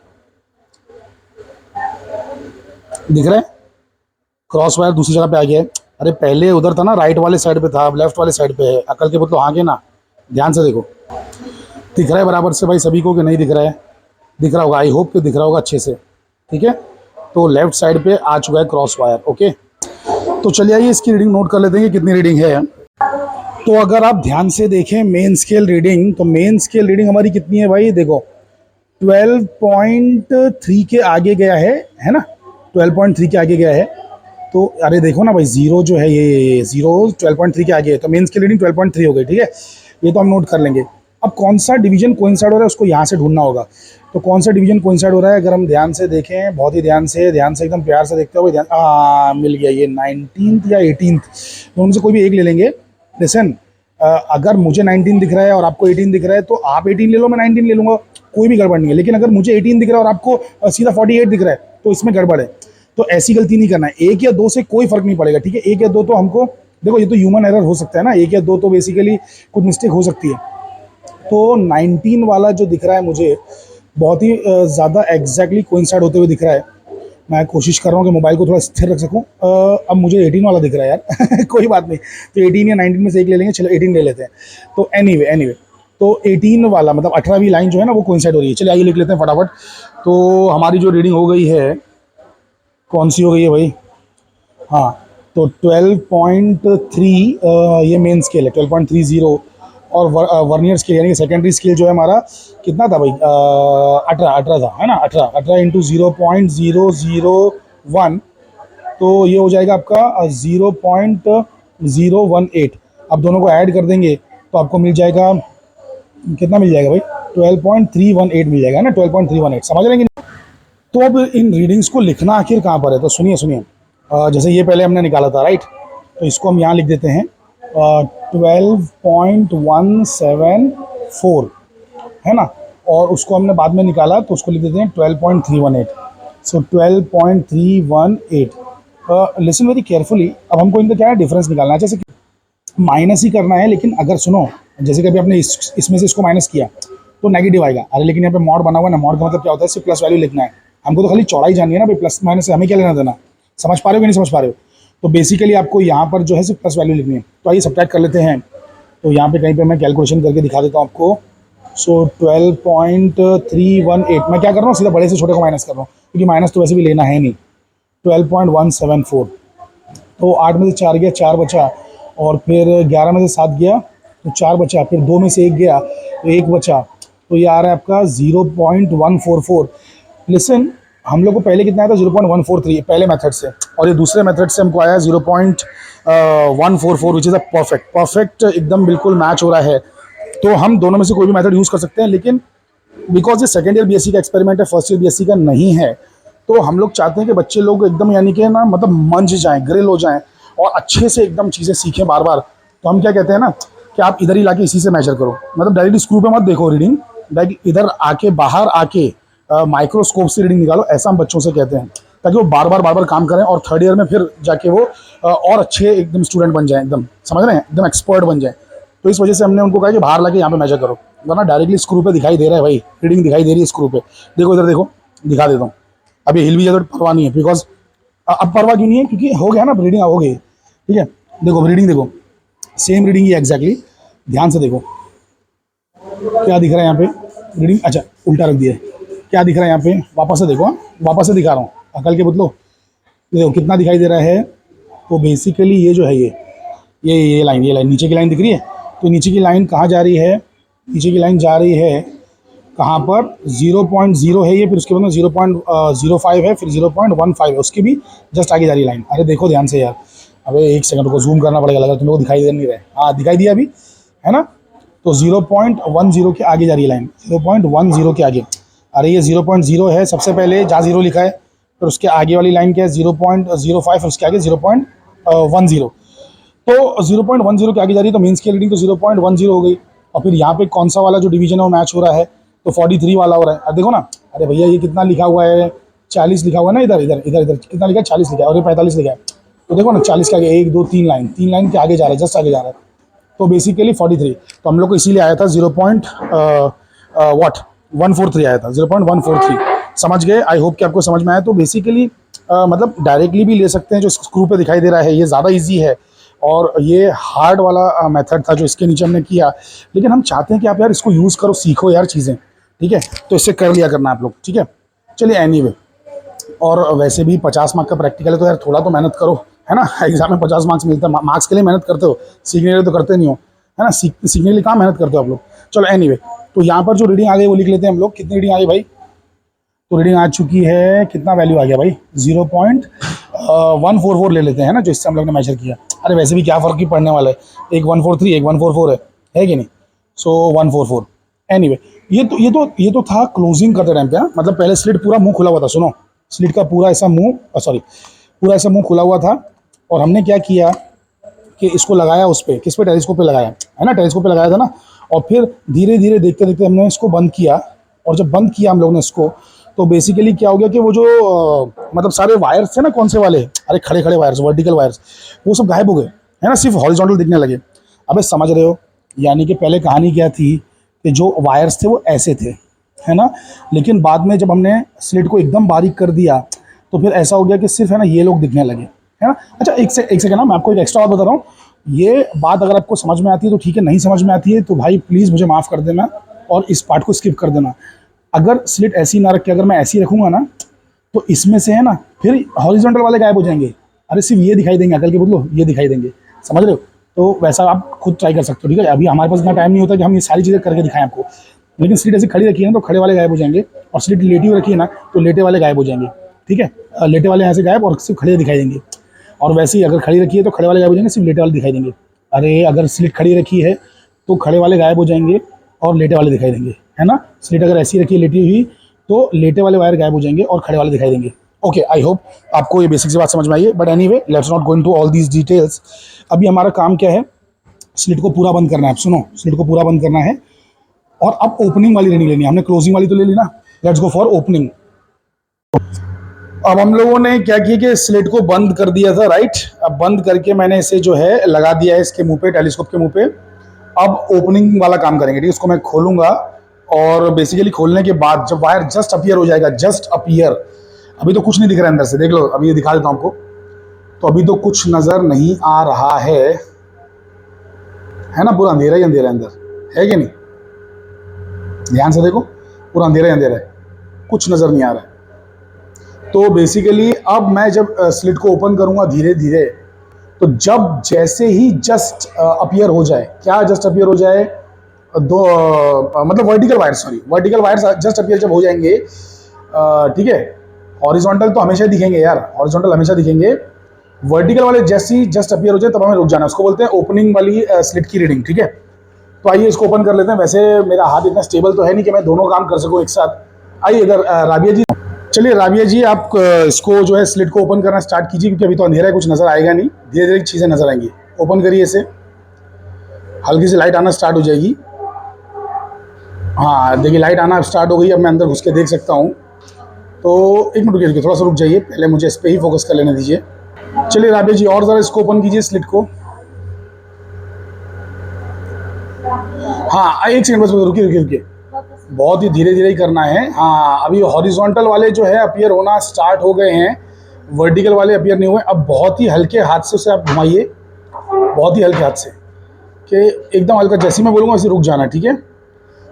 Speaker 1: दिख रहा है क्रॉस वायर दूसरी जगह पे आ गया है। अरे पहले उधर था ना, राइट वाले साइड पे था, अब लेफ्ट वाले साइड पे है। अकल के पुतलो आगे ना, ध्यान से देखो, दिख रहा है बराबर से भाई सभी को कि नहीं दिख रहा है? दिख रहा होगा, आई होप कि दिख रहा होगा अच्छे से, ठीक है। तो लेफ्ट साइड पे आ चुका है क्रॉस वायर, ओके। तो चलिए आइए इसकी रीडिंग नोट कर लेते हैं कि कितनी रीडिंग है। तो अगर आप ध्यान से देखें मेन स्केल रीडिंग, तो मेन स्केल रीडिंग हमारी कितनी है भाई, देखो 12.3 के आगे गया है ना, 12.3 के आगे गया है। तो अरे देखो ना भाई, जीरो जो है ये जीरो 12.3 के आगे है, तो मेन स्केल रीडिंग 12.3 हो गई, ठीक है। ये तो हम नोट कर लेंगे। अब कौन सा डिवीजन कोइंसाइड हो रहा है उसको यहाँ से ढूंढना होगा। तो कौन सा डिवीजन कोइंसाइड हो रहा है, अगर हम ध्यान से देखें, बहुत ही ध्यान से एकदम प्यार से देखते हुए, ध्यान, मिल गया, ये 19th या 18th, तो उनसे कोई भी एक ले लेंगे। लिसन, अगर मुझे 19 दिख रहा है और आपको 18 दिख रहा है तो आप 18 ले लो, मैं 19 ले लूँगा, कोई भी गड़बड़ नहीं है। लेकिन अगर मुझे 18 दिख रहा है और आपको सीधा 48 दिख रहा है तो इसमें गड़बड़ है। तो ऐसी गलती नहीं करना है, एक या दो से कोई फर्क नहीं पड़ेगा, ठीक है। एक या दो तो हमको, देखो ये तो ह्यूमन एरर हो सकता है ना, एक या दो तो बेसिकली कुछ मिस्टेक हो सकती है। तो 19 वाला जो दिख रहा है मुझे बहुत ही ज़्यादा एग्जैक्टली कोइंसाइड होते हुए दिख रहा है। मैं कोशिश कर रहा हूँ कि मोबाइल को थोड़ा स्थिर रख सकूँ। अब मुझे 18 वाला दिख रहा है यार कोई बात नहीं, तो 18 या 19 में से एक ले लेंगे, चलो 18 ले लेते हैं। तो एनीवे तो 18 वाला मतलब 18वीं लाइन जो है ना वो कोइंसाइड हो रही है। चलिए आइए लिख लेते हैं फटाफट। तो हमारी जो रीडिंग हो गई है, कौन सी हो गई है भाई, हाँ, तो 12.3 ये मेन स्केल है, 12.30, और वर्नियर स्केल यानी कि सेकेंडरी स्केल जो है हमारा कितना था भाई, 18 था, है ना, 18 इंटू 0.001, तो ये हो जाएगा आपका 0.018। अब दोनों को ऐड कर देंगे तो आपको मिल जाएगा, कितना मिल जाएगा भाई, 12.318 मिल जाएगा ना, 12.318, समझ रहे हैं कि नहीं? तो अब इन रीडिंग्स को लिखना आखिर कहाँ पर है, तो सुनिए सुनिए। जैसे ये पहले हमने निकाला था, राइट, तो इसको हम यहाँ लिख देते हैं 12.174, है ना, और उसको हमने बाद में निकाला तो उसको लिख देते हैं 12.318। सो 12.318, लिसन वेरी केयरफुली। अब हमको इनका क्या है, डिफरेंस निकालना है। जैसे कि माइनस ही करना है, लेकिन अगर सुनो, जैसे कि अभी आपने इसमें से इसको माइनस किया तो नेगेटिव आएगा। अरे लेकिन यहाँ पे मॉड बना हुआ है ना, मॉड का मतलब क्या होता है, सिर्फ प्लस वैल्यू लिखना है। हमको तो खाली चौड़ाई जाननी है ना भाई, प्लस माइनस से हमें क्या लेना देना, समझ पा रहे हो कि नहीं समझ पा रहे हो? तो बेसिकली आपको यहाँ पर जो है सिर्फ प्लस वैल्यू लिखनी है। तो आइए सब्ट्रैक्ट कर लेते हैं। तो यहाँ पे कहीं पे मैं कैलकुलेशन करके दिखा देता हूँ आपको। सो 12.318, मैं क्या कर रहा हूँ, सीधा बड़े से छोटे को माइनस कर रहा हूँ, क्योंकि माइनस तो वैसे भी लेना है नहीं। 12.174, तो 8 में से 4 गया, 4 बचा, और फिर 11 में से 7 गया तो 4 बचा, फिर 2 में से 1 गया तो 1 बचा, तो ये आ रहा है आपका 0.144। लिसन, हम लोग को पहले कितना आया था, 0.143 पहले मेथड से, और ये दूसरे मेथड से हमको आया 0.144, विच इज़ अ परफेक्ट एकदम बिल्कुल मैच हो रहा है। तो हम दोनों में से कोई भी मेथड यूज़ कर सकते हैं, लेकिन बिकॉज ये सेकेंड ईयर बीएससी का एक्सपेरिमेंट है, फर्स्ट ईयर बीएससी का नहीं है, तो हम लोग चाहते हैं कि बच्चे लोग एकदम यानी कि ना मतलब मंझ जाएं, ग्रिल हो जाएं और अच्छे से एकदम चीज़ें सीखें बार बार। तो हम क्या कहते हैं ना कि आप इधर ही लाके इसी से मेजर करो, मतलब डायरेक्ट स्क्रू पे मत देखो रीडिंग, डायरेक्ट इधर आके बाहर आके माइक्रोस्कोप से रीडिंग निकालो, ऐसा हम बच्चों से कहते हैं, ताकि वो बार बार काम करें और थर्ड ईयर में फिर जाके वो और अच्छे एकदम स्टूडेंट बन जाएं, एकदम समझ रहे हैं, एकदम एक्सपर्ट बन जाएं। तो इस वजह से हमने उनको कहा कि बाहर लाके यहाँ पे मेजर करो, वरना डायरेक्टली स्क्रू पे दिखाई दे रहा है भाई, रीडिंग दिखाई दे रही है स्क्रू पे। देखो इधर देखो, दिखा देता हूँ। अभी हिल भी जाए तो परवाह नहीं है, बिकॉज अब परवाह क्यों नहीं है, क्योंकि हो गया ना, रीडिंग हो गई, ठीक है। देखो रीडिंग देखो, सेम रीडिंग ही एग्जैक्टली, ध्यान से देखो क्या दिख रहा है यहाँ पे रीडिंग। अच्छा उल्टा रख दिया है, क्या दिख रहा है यहाँ पे, वापस से देखो, वापस से दिखा रहा हूँ, अकल के बदलो। देखो कितना दिखाई दे रहा है। तो बेसिकली ये जो है ये लाइन, ये लाइन नीचे की लाइन दिख रही है। तो नीचे की लाइन कहाँ जा रही है, नीचे की लाइन जा रही है कहाँ पर, 0.0 है ये, फिर उसके बाद में 0.05 है, फिर 0.15 है, उसकी भी जस्ट आगे जा रही है लाइन। अरे देखो ध्यान से यार, अबे एक सेकंड को जूम करना पड़ेगा, अगर तुम लोग दिखाई दे नहीं रहे। हाँ दिखाई दिया अभी, है ना। तो 0.10 के आगे जा रही है लाइन, 0.10 के आगे। अरे ये 0.0 है सबसे पहले, जहाँ 0 लिखा है, फिर उसके आगे वाली लाइन क्या है 0.05, फिर उसके आगे 0.10। तो 0.10 के आगे जा रही है, तो मेन स्केल रीडिंग तो 0.10 हो गई। और फिर यहाँ पे कौन सा वाला जो डिवीजन है वो मैच हो रहा है, तो 43 वाला हो रहा है। अब देखो ना, अरे भैया ये कितना लिखा हुआ है, 40 लिखा हुआ है ना, इधर इधर इधर इधर कितना लिखा है, 40 लिखा है, और ये 45 लिखा है। तो देखो ना 40 के आगे 1 2 3 लाइन, 3 लाइन के आगे जा रहा है, जस्ट आगे जा रहा है। तो बेसिकली 43, तो हम लोग को इसीलिए आया था 0.143 आया था, 0.143। समझ गए? आई होप कि आपको समझ में आया। तो बेसिकली मतलब डायरेक्टली भी ले सकते हैं, जो स्क्रू पे दिखाई दे रहा है ये ज़्यादा ईजी है, और ये हार्ड वाला मेथड था जो इसके नीचे हमने किया। लेकिन हम चाहते हैं कि आप यार इसको यूज़ करो, सीखो यार चीज़ें, ठीक है। तो इससे कर लिया करना आप लोग, ठीक है। चलिए एनीवे, और वैसे भी 50 मार्क का प्रैक्टिकल है, तो यार थोड़ा तो मेहनत करो, है ना। एग्जाम में 50 मार्क्स मिलता है, मार्क्स के लिए मेहनत करते हो, सीखने के लिए तो करते नहीं हो, है ना। सीखने के लिए कहाँ मेहनत करते हो आप लोग। चलो एनीवे, तो यहाँ पर जो रीडिंग आ गई वो लिख लेते हैं हम लोग। कितनी रीडिंग आ गई भाई, तो रीडिंग आ चुकी है, कितना वैल्यू आ गया भाई, 0.144 ले लेते हैं ना, जो इससे हम लोग ने मेजर किया। अरे वैसे भी क्या फ़र्क ही पड़ने वाला है, एक 143 एक 144 है कि नहीं। सो 144 एनीवे। ये तो था क्लोजिंग करते टाइम पे, मतलब पहले स्लिट पूरा मुंह खुला हुआ था, सुनो, स्लिट का पूरा ऐसा मुंह, सॉरी पूरा ऐसा मुंह खुला हुआ था। और हमने क्या किया कि इसको लगाया उस पर, किस पे, टेलीस्कोप पे लगाया, है ना, टेलीस्कोप पे लगाया था ना। और फिर धीरे धीरे देखते देखते हमने इसको बंद किया, और जब बंद किया हम लोग ने इसको, तो बेसिकली क्या हो गया कि वो जो मतलब सारे वायर्स थे ना, कौन से वाले, अरे खड़े खड़े वायर्स, वर्टिकल वायर्स, वो सब गायब हो गए, है ना, सिर्फ हॉरिजॉन्टल दिखने लगे। अबे समझ रहे हो, यानी कि पहले कहानी क्या थी कि जो वायर्स थे वो ऐसे थे, है ना, लेकिन बाद में जब हमने स्लिट को एकदम बारीक कर दिया तो फिर ऐसा हो गया कि सिर्फ, है ना, ये लोग दिखने लगे, है ना। अच्छा एक सेकंड ना, मैं आपको एक एक्स्ट्रा बात बता रहा हूँ। ये बात अगर आपको समझ में आती है तो ठीक है, नहीं समझ में आती है तो भाई प्लीज़ मुझे माफ़ कर देना और इस पार्ट को स्किप कर देना। अगर स्लिट ऐसी ना रख के अगर मैं ऐसी रखूँगा ना, तो इसमें से, है ना, फिर हॉरिजॉन्टल वाले गायब हो जाएंगे। अरे सिर्फ ये दिखाई देंगे, अकल के बदलो ये दिखाई देंगे, समझ रहे हो। तो वैसा आप खुद ट्राई कर सकते हो, ठीक है। अभी हमारे पास इतना टाइम नहीं होता कि हम ये सारी चीज़ें करके दिखाएं आपको, लेकिन स्लिट ऐसी खड़ी रखी है ना तो खड़े वाले गायब हो जाएंगे, और स्लिट लेटी हुई रखी है ना तो लेटे वाले गायब हो जाएंगे, ठीक है। लेटे वाले यहाँ से गायब और सिर्फ खड़े दिखाई देंगे, और वैसे ही अगर खड़ी रखी है तो खड़े वाले गायब हो जाएंगे, सिर्फ लेटे वाले दिखाई देंगे। अरे अगर स्लिट खड़ी रखी है तो खड़े वाले गायब हो जाएंगे और लेटे वाले दिखाई देंगे, है ना। स्लिट अगर ऐसी रखी है लेटी हुई तो लेटे वाले वायर गायब हो जाएंगे और खड़े वाले दिखाई देंगे। ओके, आई होप आपको ये बेसिक सी बात समझ में आई है। But anyway, let's not go into all these details. अभी हमारा काम क्या है, स्लिट को पूरा बंद करना है। सुनो, स्लिट को पूरा बंद करना है और अब ओपनिंग वाली रीडिंग लेनी है। हमने क्लोजिंग वाली तो ले ली ना, लेट्स गो फॉर ओपनिंग। अब हम लोगों ने क्या किया कि स्लिट को बंद कर दिया था, राइट। अब बंद करके मैंने इसे जो है लगा दिया है इसके मुंह पे, टेलीस्कोप के मुंह पे। अब ओपनिंग वाला काम करेंगे, ठीक है। इसको मैं खोलूंगा और बेसिकली खोलने के बाद जब वायर जस्ट अपीयर हो जाएगा, जस्ट अपीयर, अभी तो कुछ नहीं दिख रहा है अंदर से, देख लो, अभी ये दिखा देता हूं आपको। तो अभी तो कुछ नजर नहीं आ रहा है ना, पूरा अंधेरा ही अंधेरा अंदर है कि नहीं। ध्यान से देखो, पूरा अंधेरा ही अंधेरा है, कुछ नजर नहीं आ रहा है। तो बेसिकली अब मैं जब स्लिट को ओपन करूंगा धीरे धीरे, तो जब जैसे ही जस्ट अपीयर हो जाए, क्या जस्ट अपीयर हो जाए, मतलब vertical wire, sorry vertical wire just appear जब हो जाएंगे, ठीक है। हॉरिजॉन्टल तो हमेशा दिखेंगे यार, हॉरिजॉन्टल हमेशा दिखेंगे। वर्टिकल वाले जैसे ही जस्ट अपीयर हो जाए तब हमें रुक जाना है, उसको बोलते हैं ओपनिंग वाली स्लिट की रीडिंग, ठीक है। तो आइए इसको ओपन कर लेते हैं। वैसे मेरा हाथ इतना स्टेबल तो है नहीं कि मैं दोनों काम कर सकूं एक साथ। आइए इधर राबिया जी, चलिए राबिया जी आप इसको जो है स्लिट को ओपन करना स्टार्ट कीजिए, क्योंकि अभी तो अंधेरा है, कुछ नजर आएगा नहीं, धीरे धीरे चीज़ें नजर आएंगी। ओपन करिए इसे, हल्की सी लाइट आना स्टार्ट हो जाएगी। हाँ देखिए, लाइट आना स्टार्ट हो गई। अब मैं अंदर घुस के देख सकता हूँ। तो एक मिनट रुकिए, थोड़ा सा रुक जाइए, पहले मुझे इस पर ही फोकस कर लेने दीजिए। चलिए राबिया जी और ज़रा इसको ओपन कीजिए, स्लिट को। हाँ एक सेकंड बस, रुकिए रुकिए रुकिए, बहुत ही धीरे धीरे ही करना है। हाँ अभी हॉरिजॉन्टल वाले जो है अपीयर होना स्टार्ट हो गए हैं, वर्टिकल वाले अपीयर नहीं हुए। अब बहुत ही हल्के हाथ से उसे आप घुमाइए, बहुत ही हल्के हाथ से, कि एकदम हल्का, जैसे मैं बोलूँगा वैसे रुक जाना, ठीक है।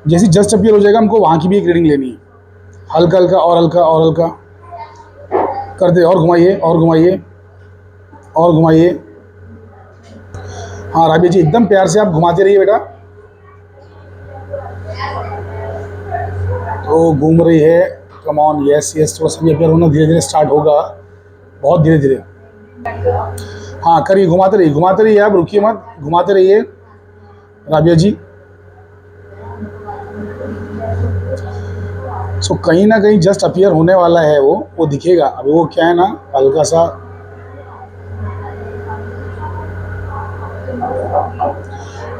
Speaker 1: जैसे जस्ट अपीयर हो जाएगा हमको वहाँ की भी एक रीडिंग लेनी है। हल्का हल्का और हल्का और हल्का करते, और घुमाइए और घुमाइए और घुमाइए। हाँ राबिया जी एकदम प्यार से आप घुमाते रहिए बेटा। तो घूम रही है, कम ऑन, यस यस, थोड़ा सा भी अपीयर होना धीरे धीरे स्टार्ट होगा, बहुत धीरे धीरे। हाँ करिए, घुमाते रहिए आप, रुकिए मत, घुमाते रहिए राबिया जी। सो कहीं ना कहीं जस्ट अपीयर होने वाला है, वो दिखेगा। अभी वो क्या है ना, हल्का सा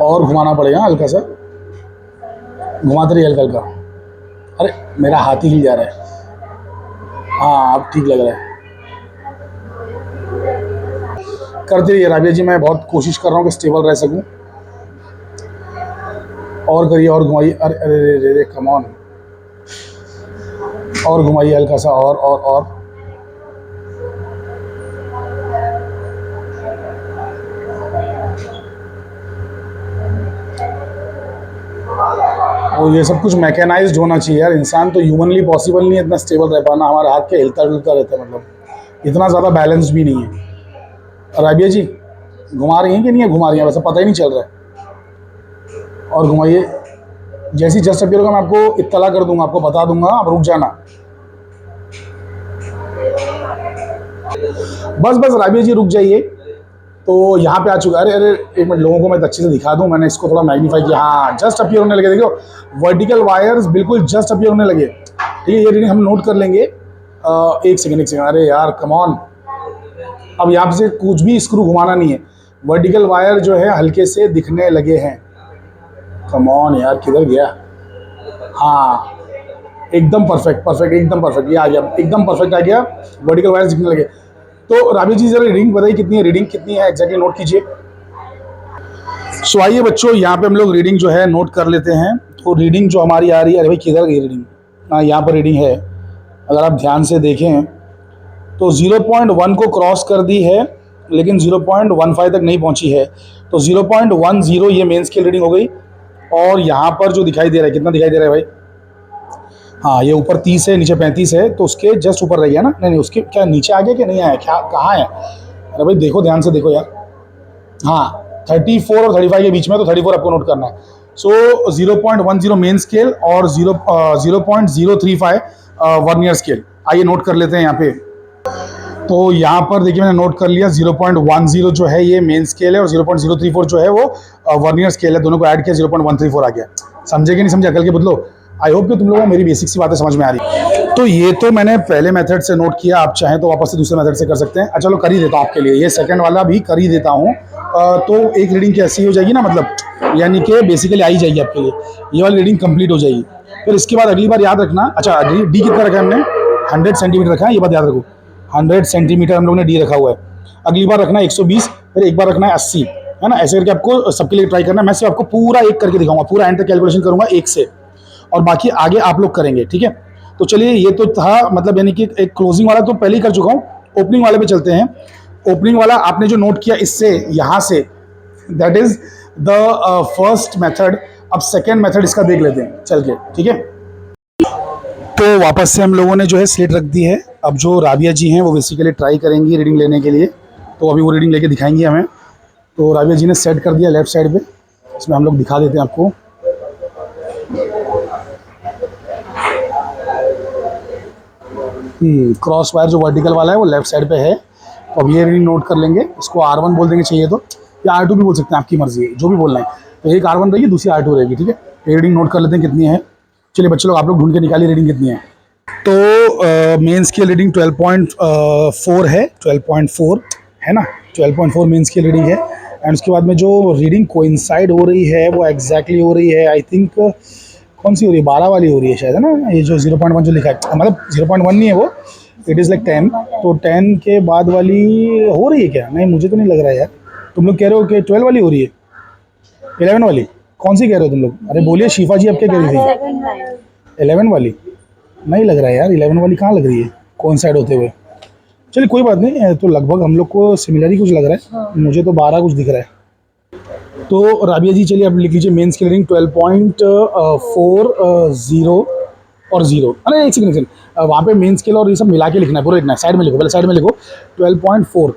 Speaker 1: और घुमाना पड़ेगा, हल्का सा घुमाते रहिए, हल्का हल्का। अरे मेरा हाथ ही हिल जा रहा है। हाँ अब ठीक लग रहा है, करते रहिए राबिया जी, मैं बहुत कोशिश कर रहा हूँ कि स्टेबल रह सकूँ। और करिए और घुमाइए, अरे अरे अरे अरे कम ऑन, और घुमाइए हल्का सा, और और ये सब कुछ मैकेनाइज्ड होना चाहिए यार। इंसान तो ह्यूमनली पॉसिबल नहीं है इतना स्टेबल रह पाना, हमारे हाथ के हिलता डुलता रहता है, मतलब इतना ज़्यादा बैलेंस भी नहीं है। राबिया जी घुमा रही हैं कि नहीं है, घुमा रही हैं, वैसे पता ही नहीं चल रहा है। और घुमाइए, जैसी जस्ट अपीयर होगा मैं आपको इत्तला कर दूंगा, आपको बता दूंगा, आप रुक जाना। बस बस राबिया जी रुक जाइए। तो यहाँ पे आ चुका है। अरे एक मिनट, लोगों को मैं अच्छे से दिखा दूँ, मैंने इसको थोड़ा मैग्नीफाई किया। हाँ जस्ट अपीयर होने लगे, देखो वर्टिकल वायर्स बिल्कुल जस्ट अपीयर होने लगे, ठीक है। ये रीडिंग हम नोट कर लेंगे। एक सेकंड, अरे यार कम ऑन, अब यहाँ से कुछ भी स्क्रू घुमाना नहीं है, वर्टिकल वायर जो है हल्के से दिखने लगे हैं। कम ऑन यार, किधर गया। हाँ एकदम परफेक्ट, एकदम परफेक्ट, ये आ गया, एकदम परफेक्ट आ गया, वर्टिकल वायर दिखने लगे। तो राबिया जी जरा रीडिंग बताइए कितनी है, रीडिंग कितनी है एग्जैक्टली नोट कीजिए। सो आइए बच्चों, यहाँ पे हम लोग रीडिंग जो है नोट कर लेते हैं। तो रीडिंग जो हमारी आ रही है, अरे भाई किधर गई रीडिंग, हाँ यहाँ पर रीडिंग है, अगर आप ध्यान से देखें तो 0.1 को क्रॉस कर दी है, लेकिन 0.15 तक नहीं पहुँची है। तो 0.10 ये मेन स्केल रीडिंग हो गई। और यहाँ पर जो दिखाई दे रहा है, कितना दिखाई दे रहा है भाई, हाँ ये ऊपर 30 है, नीचे 35 है, तो उसके जस्ट ऊपर रह गया ना। नहीं उसके क्या नीचे आ गया कि नहीं आया, क्या कहाँ है, अरे भाई देखो ध्यान से देखो यार। हाँ 34 और 35 के बीच में, तो 34 आपको नोट करना है। सो 0.10 मेन स्केल और 0.035 वर्नियर स्केल। आइए नोट कर लेते हैं यहाँ पे। तो यहाँ पर देखिए मैंने नोट कर लिया 0.10 जो है ये मेन स्केल है और 0.034 जो है वो वर्नियर स्केल है, दोनों को ऐड किया 0.134 आ गया। समझे कि नहीं समझे, अकल के बदलो। आई होप कि तुम लोगों को मेरी बेसिक सी बातें समझ में आ रही। तो ये तो मैंने पहले मेथड से नोट किया, आप चाहें तो वापस से दूसरे मेथड से कर सकते हैं। अच्छा चलो कर ही देता हूँ आपके लिए, ये सेकंड वाला भी कर ही देता हूँ। तो एक रीडिंग कैसी हो जाएगी ना, मतलब यानी कि बेसिकली आई जाएगी आपके लिए, ये वाली रीडिंग कंप्लीट हो जाएगी। फिर इसके बाद अगली बार याद रखना, अच्छा डी कितना रखा है हमने, 100 सेंटीमीटर रखा है, ये बात याद रखो, 100 सेंटीमीटर हम लोग ने डी रखा हुआ है। अगली बार रखना है 120, फिर एक बार रखना है 80, है ना। ऐसे करके आपको सबके लिए ट्राई करना है। मैं सिर्फ आपको पूरा एक करके दिखाऊंगा, पूरा एंड तक कैलकुलेशन करूंगा एक से, और बाकी आगे आप लोग करेंगे, ठीक है। तो चलिए ये तो था, मतलब यानी कि एक क्लोजिंग वाला तो पहले ही कर चुका हूँ, ओपनिंग वाले पे चलते हैं। ओपनिंग वाला आपने जो नोट किया इससे यहाँ से, that is the first method. अब सेकेंड मेथड इसका देख लेते हैं चल के, ठीक है। तो वापस से हम लोगों ने जो है स्लेट रख दी है। अब जो राबिया जी हैं वो बेसिकली ट्राई करेंगी रीडिंग लेने के लिए, तो अभी वो रीडिंग लेके दिखाएंगी हमें। तो राबिया जी ने सेट कर दिया लेफ्ट साइड पे, इसमें हम लोग दिखा देते हैं आपको। क्रॉस वायर जो वर्टिकल वाला है वो लेफ्ट साइड पे है। तो अब ये रीडिंग नोट कर लेंगे, इसको R1 बोल देंगे चाहिए तो, या R2 भी बोल सकते हैं, आपकी मर्जी है, जो भी बोलना है। तो एक R1 रहेगी, दूसरी R2 रहेगी, ठीक है। ये रीडिंग नोट कर लेते हैं कितनी है। चलिए बच्चे लोग आप लोग ढूंढ के निकालिए रीडिंग कितनी है। तो मेन स्केल रीडिंग 12.4 है, 12.4 है ना, 12.4 मेन स्केल रीडिंग है। एंड उसके बाद में जो रीडिंग कोइंसाइड हो रही है वो एग्जैक्टली हो रही है, आई थिंक कौन सी हो रही है, 12 वाली हो रही है शायद, है ना। ये जो 0.1 जो लिखा है, मतलब 0.1 नहीं है वो, इट इज़ लाइक 10। तो 10 के बाद वाली हो रही है क्या? नहीं मुझे तो नहीं लग रहा है यार। तुम लोग कह रहे हो कि 12 वाली हो रही है, 11 वाली कौन सी कह रहे हो तुम लोग? अरे बोलिए शिफा जी, अब क्या कह रही थी? 11 वाली नहीं लग रहा है यार, 11 वाली कहाँ लग रही है कोइंसाइड होते हुए। चलिए कोई बात नहीं, तो लगभग हम लोग को सिमिलर ही कुछ लग रहा है। मुझे तो 12 कुछ दिख रहा है। तो राबिया जी चलिए अब लिख लीजिए मेन स्केल रीडिंग 12.40 और 0। अरे एक सेकंड, वहाँ पे मेन स्केल और ये सब मिला के लिखना है, पूरा लिखना है। साइड में लिखो, पहले साइड में लिखो 12.4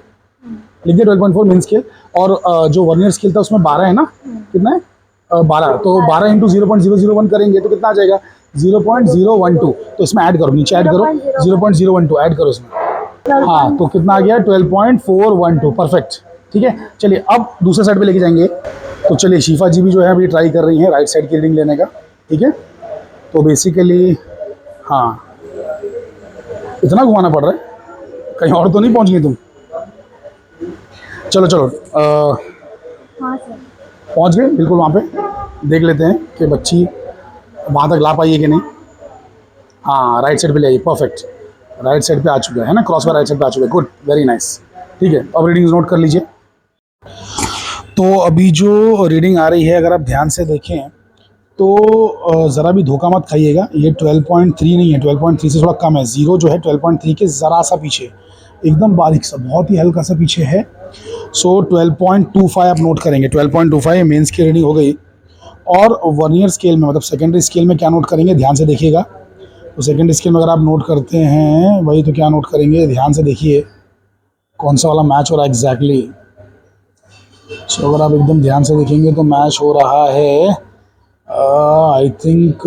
Speaker 1: लिख दिया, 12.4 मेन स्केल। और जो वर्नियर स्केल था उसमें 12 है ना, कितना है 12, तो 12 इंटू 0.001 करेंगे तो कितना आ जाएगा 0.012। तो इसमें ऐड करो, नीचे ऐड करो 0.012 ऐड करो इसमें। हाँ तो कितना आ गया 12.412, परफेक्ट, ठीक है। चलिए अब दूसरे साइड पे लेके जाएंगे। तो चलिए शिफा जी भी जो है अभी ट्राई कर रही हैं राइट साइड की रीडिंग लेने का, ठीक है। तो बेसिकली हाँ, इतना घुमाना पड़ रहा है, कहीं और तो नहीं पहुंच गई तुम? चलो चलो पहुंच गए बिल्कुल, वहाँ पे देख लेते हैं कि बच्ची वहाँ तक ला पाई है कि नहीं। हाँ राइट साइड पे ले आइए, परफेक्ट, राइट साइड पे आ चुका है ना, क्रॉस वायर राइट साइड पे आ चुका है, गुड, वेरी नाइस, ठीक है। अब रीडिंग नोट कर लीजिए। तो अभी जो रीडिंग आ रही है अगर आप ध्यान से देखें तो ज़रा भी धोखा मत खाइएगा, ये 12.3 नहीं है, 12.3 से थोड़ा कम है। 0 जो है 12.3 के ज़रा सा पीछे, एकदम बारीक सा, बहुत ही हल्का सा पीछे है। सो 12.25 आप नोट करेंगे, 12.25 मेन स्केल रीडिंग हो गई। और वर्नियर स्केल में, मतलब सेकेंडरी स्केल में क्या नोट करेंगे, ध्यान से देखिएगा। तो सेकेंडरी स्केल में अगर आप नोट करते हैं वही, तो क्या नोट करेंगे, ध्यान से देखिए कौन सा वाला मैच हो रहा है एग्जैक्टली। सो अगर आप एकदम ध्यान से देखेंगे तो मैच हो रहा है आई थिंक,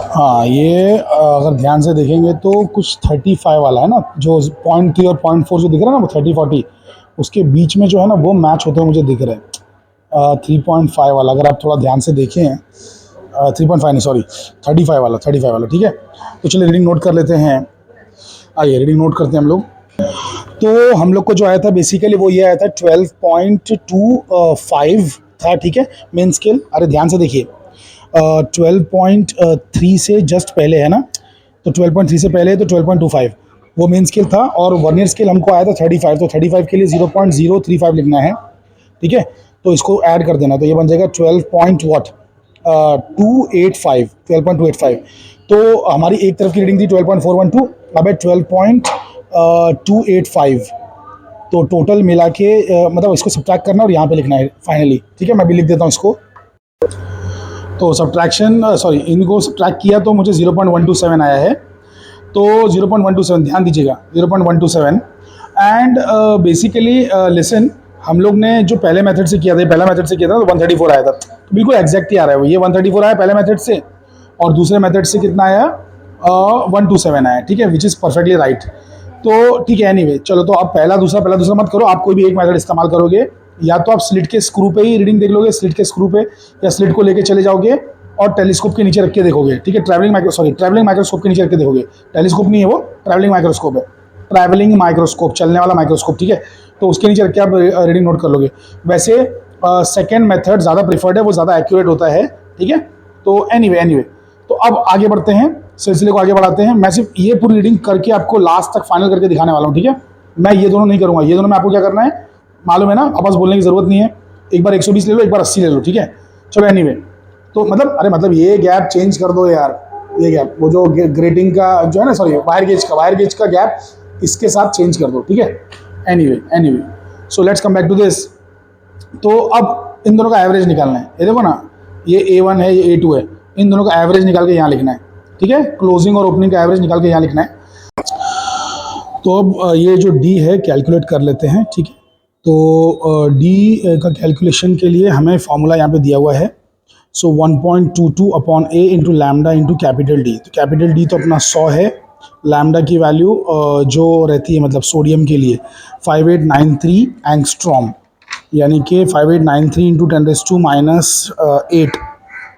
Speaker 1: हाँ ये अगर ध्यान से देखेंगे तो कुछ 35 वाला है ना, जो 0.3 और 0.4 जो दिख रहा है ना, वो 30-40 उसके बीच में जो है ना वो मैच होते हुए मुझे दिख रहा है। 3.5 वाला अगर आप थोड़ा ध्यान से देखें, 3.5 नहीं सॉरी 35 वाला, 35 वाला, ठीक है। तो चलिए रीडिंग नोट कर लेते हैं, आइए रीडिंग नोट करते हैं हम लोग। तो हम लोग को जो आया था बेसिकली वो ये आया था 12.25 था, ठीक है मेन स्केल। अरे ध्यान से देखिए 12.3 से जस्ट पहले है ना, तो 12.3 से पहले तो 12.25 वो मेन स्केल था, और वर्नियर स्केल हमको आया था 35, तो 35 के लिए 0.035 लिखना है, ठीक है। तो इसको ऐड कर देना, तो ये बन जाएगा 12.285। तो हमारी एक तरफ की रीडिंग थी 12.412, अब है 12.285। तो टोटल मिला के मतलब इसको सब्ट्रैक्ट करना और यहाँ पे लिखना है फाइनली, ठीक है। मैं भी लिख देता हूँ इसको। तो सब्ट्रैक्शन सॉरी इनको सब्ट्रैक्ट किया तो मुझे 0.127 आया है। तो 0.127 ध्यान दीजिएगा, 0.127। एंड बेसिकली लिसन, हम लोग ने जो पहले मेथड से किया था, पहला मेथड से किया था तो 134 आया था, तो बिल्कुल एग्जैक्ट ही आ रहा है वो, ये 134 आया पहले मेथड से, और दूसरे मेथड से कितना आया 127 आया, ठीक है, विच इज़ परफेक्टली राइट। तो ठीक है, एनीवे चलो, तो आप पहला दूसरा मत करो, आप कोई भी एक मेथड इस्तेमाल करोगे। या तो आप स्लिट के स्क्रू पे ही रीडिंग देख लोगे, स्लिट के स्क्रू पे, या स्लिट को लेके चले जाओगे और टेलीस्कोप के नीचे रख के देखोगे। ठीक है, ट्रैवलिंग माइक्रोस्कोप के नीचे रख के देखोगे। टेलीस्कोप नहीं है वो, ट्रैवलिंग माइक्रोस्कोप है, ट्रैवलिंग माइक्रोस्कोप, चलने वाला माइक्रोस्कोप। ठीक है, तो उसके नीचे रख के आप रीडिंग नोट कर लोगे। वैसे सेकेंड मेथड ज़्यादा प्रिफर्ड है, वो ज़्यादा एक्यूरेट होता है। ठीक है, तो एनीवे तो अब आगे बढ़ते हैं, सिलसिले को आगे बढ़ाते हैं। मैं सिर्फ ये पूरी रीडिंग करके आपको लास्ट तक फाइनल करके दिखाने वाला हूँ। ठीक है, मैं ये दोनों नहीं करूँगा, ये दोनों में आपको क्या करना है मालूम है ना, अब बस बोलने की ज़रूरत नहीं है। एक बार 120 ले लो, एक बार 80 ले लो। ठीक है, चलो एनीवे, तो मतलब ये गैप चेंज कर दो यार, ये गैप, वो जो ग्रेटिंग का जो है ना, सॉरी वायर गेज का गैप इसके साथ चेंज कर दो। ठीक है, anyway so let's come back to this. तो अब इन दोनों का एवरेज निकालना है। ये देखो ना, ये A1 है, ये A2 है, इन दोनों का एवरेज निकाल के यहाँ लिखना है। ठीक है, क्लोजिंग और ओपनिंग का एवरेज निकाल के यहाँ लिखना है। तो अब ये जो D है कैलकुलेट कर लेते हैं। ठीक है, तो D का कैलकुलेशन के लिए हमें फॉर्मूला यहाँ पे दिया हुआ है। सो 1.22 upon A into lambda into capital D। तो कैपिटल D तो अपना 100 है, लैम्डा की वैल्यू जो रहती है मतलब सोडियम के लिए 5893 एंगस्ट्रॉम, यानी कि 5893 इंटू 10⁻⁻8।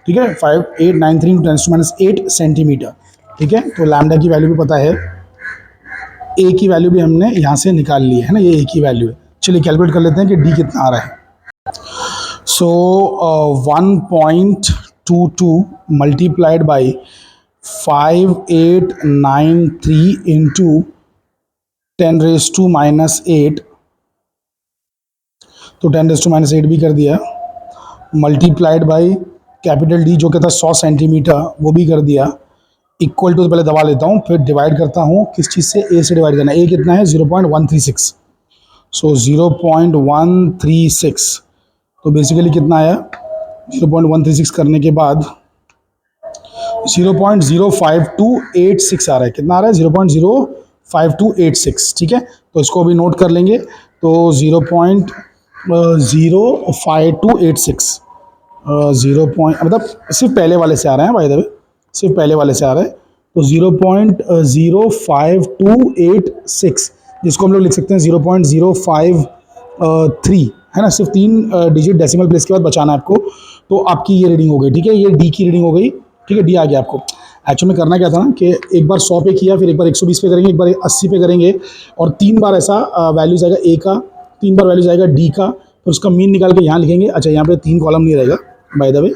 Speaker 1: ठीक है, 5893 इंटू 10⁻⁸ सेंटीमीटर। ठीक है, तो लैम्डा की वैल्यू भी पता है, ए की वैल्यू भी हमने यहाँ से निकाल ली है ना, ये ए की वैल्यू है। चलिए कैलकुलेट कर लेते हैं कि डी कितना आ रहा है। सो 1.22 मल्टीप्लाइड बाई 5893 इंटू 10⁻⁻8, तो 10⁻⁻8 भी कर दिया, मल्टीप्लाइड बाई कैपिटल डी जो कहता है 100 सेंटीमीटर, वो भी कर दिया, इक्वल टू तो पहले दबा लेता हूँ, फिर डिवाइड करता हूँ किस चीज़ से, ए से डिवाइड करना है। ए कितना है 0.136, सो 0.136, तो बेसिकली कितना आया 0.136 करने के बाद 0.05286 आ रहा है। कितना आ रहा है 0.05286। ठीक है, तो इसको भी नोट कर लेंगे, तो 0.05286 मतलब सिर्फ पहले वाले से आ रहे हैं, बाय द वे सिर्फ पहले वाले से आ रहा है, तो 0.05286, जिसको हम लोग लिख सकते हैं 0.053, है ना, सिर्फ 3 डिजिट डेसिमल प्लेस के बाद बचाना है आपको। तो आपकी ये रीडिंग हो गई। ठीक है, ये डी की रीडिंग हो गई। ठीक है, डी आ गया आपको। एक्चुअली में करना क्या था ना कि एक बार 100 पे किया, फिर एक बार 120 पे करेंगे, एक बार 80 पे करेंगे, और 3 बार ऐसा वैल्यू जाएगा ए का, 3 बार वैल्यू जाएगा डी का, फिर उसका मीन निकाल के यहाँ लिखेंगे। अच्छा, यहाँ पे 3 कॉलम नहीं रहेगा बाय द वे,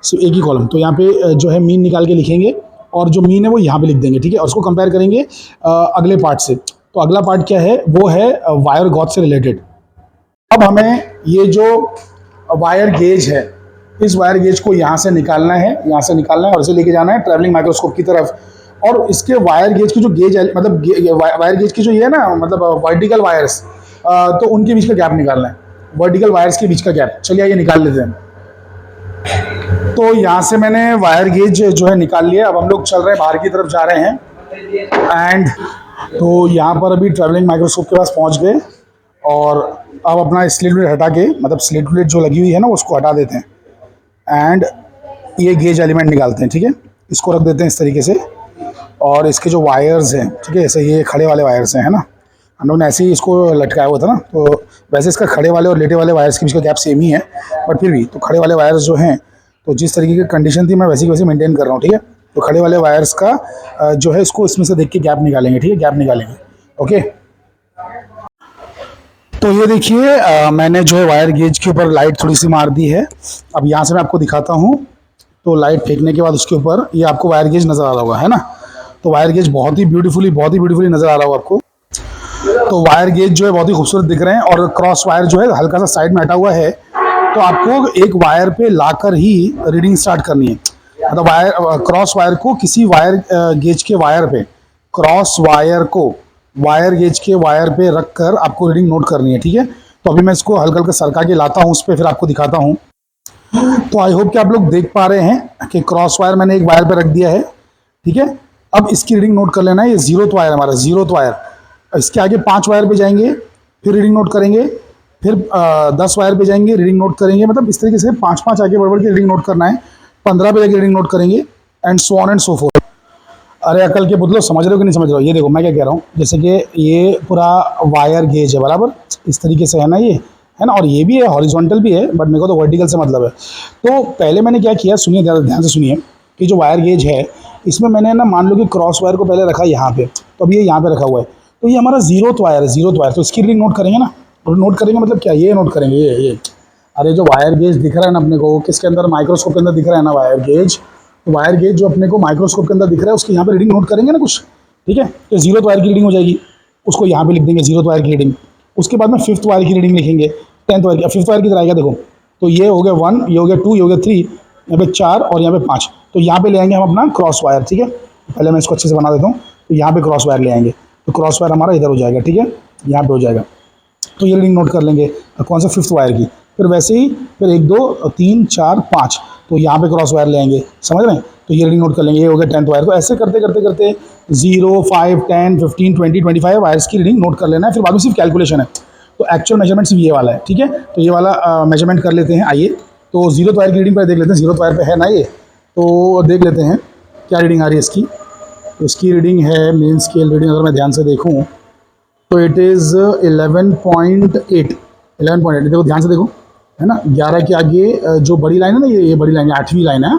Speaker 1: सिर्फ एक ही कॉलम, तो यहाँ पे जो है मीन निकाल के लिखेंगे, और जो मीन है वो यहाँ पे लिख देंगे। ठीक है, और उसको कंपेयर करेंगे अगले पार्ट से। तो अगला पार्ट क्या है, वो है वायर गॉज से रिलेटेड। अब हमें ये जो वायर गेज है, इस वायर गेज को यहाँ से निकालना है, और इसे लेके जाना है ट्रैवलिंग माइक्रोस्कोप की तरफ। और इसके वायर गेज की जो गेज है, मतलब वायर गेज की जो ये है ना, मतलब वर्टिकल वायर्स, तो उनके बीच का गैप निकालना है, वर्टिकल वायर्स के बीच का गैप। चलिए ये निकाल लेते हैं। तो यहाँ से मैंने वायर गेज जो है निकाल लिया। अब हम लोग चल रहे हैं, बाहर की तरफ जा रहे हैं, एंड तो यहाँ पर अभी ट्रैवलिंग माइक्रोस्कोप के पास पहुँच गए, और अब अपना स्लिट प्लेट हटा के, मतलब स्लिट प्लेट जो लगी हुई है ना, उसको हटा देते हैं, एंड ये गेज एलिमेंट निकालते हैं। ठीक है, इसको रख देते हैं इस तरीके से, और इसके जो वायर्स हैं, ठीक है, ऐसे ये खड़े वाले वायर्स हैं, है ना, हम लोग ने ऐसे ही इसको लटकाया हुआ था ना, तो वैसे इसका खड़े वाले और लेटे वाले वायर्स के बीच का गैप सेम ही है, बट फिर भी तो खड़े वाले वायर्स जो हैं, तो जिस तरीके की कंडीशन थी मैं वैसे की वैसे मेंटेन कर रहा हूँ। ठीक है, तो खड़े वाले वायर्स का जो है, इसको इसमें से देख के गैप निकालेंगे। ठीक है, गैप निकालेंगे। ओके, तो ये देखिए मैंने जो है वायर गेज के ऊपर लाइट थोड़ी सी मार दी है। अब यहाँ से मैं आपको दिखाता हूँ, तो लाइट फेंकने के बाद उसके ऊपर ये आपको वायर गेज नज़र आ रहा होगा, है ना। तो वायर गेज बहुत ही ब्यूटीफुली नज़र आ रहा होगा आपको। तो वायर गेज जो है बहुत ही खूबसूरत दिख रहे हैं, और क्रॉस वायर जो है हल्का सा साइड में हटा हुआ है, तो आपको एक वायर पे लाकर ही रीडिंग स्टार्ट करनी है। मतलब क्रॉस वायर को किसी वायर गेज के वायर पे, क्रॉस वायर को वायर गेज के वायर पे रख कर आपको रीडिंग नोट करनी है। ठीक है, तो अभी मैं इसको हल्का हल्का सरका के लाता हूँ उस पर, फिर आपको दिखाता हूँ। तो आई होप कि आप लोग देख पा रहे हैं कि क्रॉस वायर मैंने एक वायर पे रख दिया है। ठीक है, अब इसकी रीडिंग नोट कर लेना है। ये 0th वायर हमारा 0th वायर, इसके आगे 5 वायर पे जाएंगे, फिर रीडिंग नोट करेंगे, फिर 10 वायर पे जाएंगे, रीडिंग नोट करेंगे। मतलब इस तरीके से 5-5 आगे बढ़ के रीडिंग नोट करना है। 15 पे जाके रीडिंग नोट करेंगे, and so on and so fourth. अरे अकल के पुतलो, समझ रहे हो कि नहीं समझ रहे हो? ये देखो मैं क्या कह रहा हूँ, जैसे कि ये पूरा वायर गेज है बराबर, इस तरीके से है ना ये, है ना, और ये भी है हॉरिजॉन्टल भी है, बट मेरे को तो वर्टिकल से मतलब है। तो पहले मैंने क्या किया, सुनिए ध्यान ध्यान से सुनिए, कि जो वायर गेज है इसमें मैंने ना मान लो कि क्रॉस वायर को पहले रखा यहाँ पे, तो अब ये यहाँ पे रखा हुआ है, तो ये हमारा जीरोथ वायर है, जीरोथ वायर, तो इसकी रीडिंग नोट करेंगे ना। और नोट करेंगे मतलब क्या, ये नोट करेंगे ये। अरे जो वायर गेज दिख रहा है ना अपने को, किसके अंदर, माइक्रोस्कोप के अंदर दिख रहा है ना वायर गेज, तो वायर गेज जो अपने को माइक्रोस्कोप के अंदर दिख रहा है उसकी यहाँ पे रीडिंग नोट करेंगे ना कुछ, ठीक है। तो जीरोथ वायर की रीडिंग हो जाएगी, उसको यहाँ पे लिख देंगे जीरोथ वायर की रीडिंग। उसके बाद में फिफ्थ वायर की रीडिंग लिखेंगे, टेंथ वायर की। फिफ्थ वायर की तरह आएगा देखो, तो ये हो गया 1, ये हो गया 2, ये हो गया 3, यहाँ पे 4 और यहाँ पे 5। तो यहाँ पे ले आएंगे हम अपना क्रॉस वायर, ठीक है। पहले मैं इसको अच्छे से बना देता हूँ, तो यहाँ पे क्रॉस वायर ले आएंगे, तो क्रॉस वायर हमारा इधर हो जाएगा, ठीक है, यहाँ पे हो जाएगा। तो ये रीडिंग नोट कर लेंगे कौन सा, फिफ्थ वायर की। फिर वैसे ही फिर 1 2 3 4 5, तो यहाँ पे क्रॉस वायर ले आएंगे, समझ रहे हैं, तो ये रीडिंग नोट कर लेंगे, ये हो गया टेंथ वायर। तो ऐसे करते करते करते 0 5 10 15 20 25 वायर्स की रीडिंग नोट कर लेना है। फिर बाद में सिर्फ कैलकुलेशन है, तो एक्चुअल मेजरमेंट सिर्फ ये वाला है, ठीक है। तो ये वाला मेजरमेंट कर लेते हैं, आइए। तो जीरोथ वायर की रीडिंग पर देख लेते हैं, जीरोथ वायर पे है ना ये, तो देख लेते हैं क्या रीडिंग आ रही है इसकी। तो इसकी रीडिंग है, मेन स्केल रीडिंग अगर मैं ध्यान से देखूँ तो इट इज़ 11.8, 11.8, देखो ध्यान से देखो, है ना। 11 के आगे जो बड़ी लाइन है ना, ये बड़ी लाइन है, 8वीं लाइन है,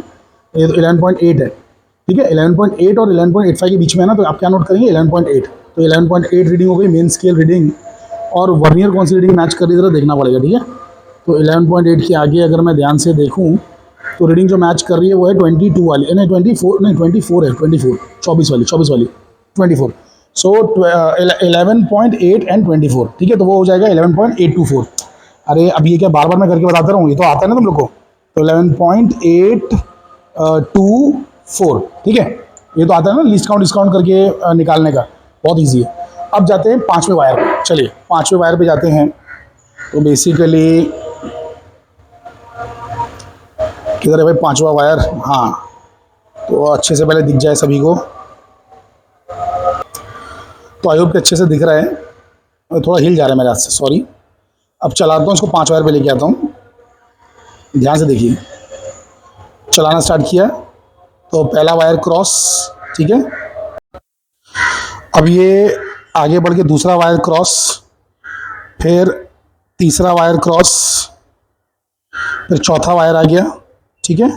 Speaker 1: ये तो 11.8 है, ठीक है। 11.8 और 11.85 के बीच में है ना, तो आप क्या नोट करेंगे, 11.8। तो 11.8 रीडिंग हो गई मेन स्केल रीडिंग, और वर्नियर कौन सी रीडिंग मैच कर रही है ज़रा देखना पड़ेगा, ठीक है। तो 11.8 के आगे अगर मैं ध्यान से देखूँ तो रीडिंग जो मैच कर रही है वो है 22 वाली, नहीं 24, नहीं 24 है, 24, 24 वाली 24। सो 11.8 एंड 24, ठीक है, तो वो हो जाएगा 11.824। अरे अब ये क्या बार बार मैं करके बताता रहूँ, ये तो आता है ना तुम लोग को। तो 11.824, ठीक है, ये तो आता है ना लिस्ट काउंट डिस्काउंट करके निकालने का, बहुत ईजी है। अब जाते हैं पाँचवें वायर पे, चलिए पाँचवें वायर पे जाते हैं। तो बेसिकली किधर है भाई पाँचवा वायर, हाँ, तो अच्छे से पहले दिख जाए सभी को, तो आई होप कि अच्छे से दिख रहा है, थोड़ा हिल जा रहा है मेरे हाथ से, सॉरी। अब चलाता हूँ इसको, 5 वायर पे लेके आता हूँ, ध्यान से देखिए। चलाना स्टार्ट किया तो पहला वायर क्रॉस, ठीक है। अब ये आगे बढ़ के दूसरा वायर क्रॉस, फिर तीसरा वायर क्रॉस, फिर चौथा वायर आ गया, ठीक है।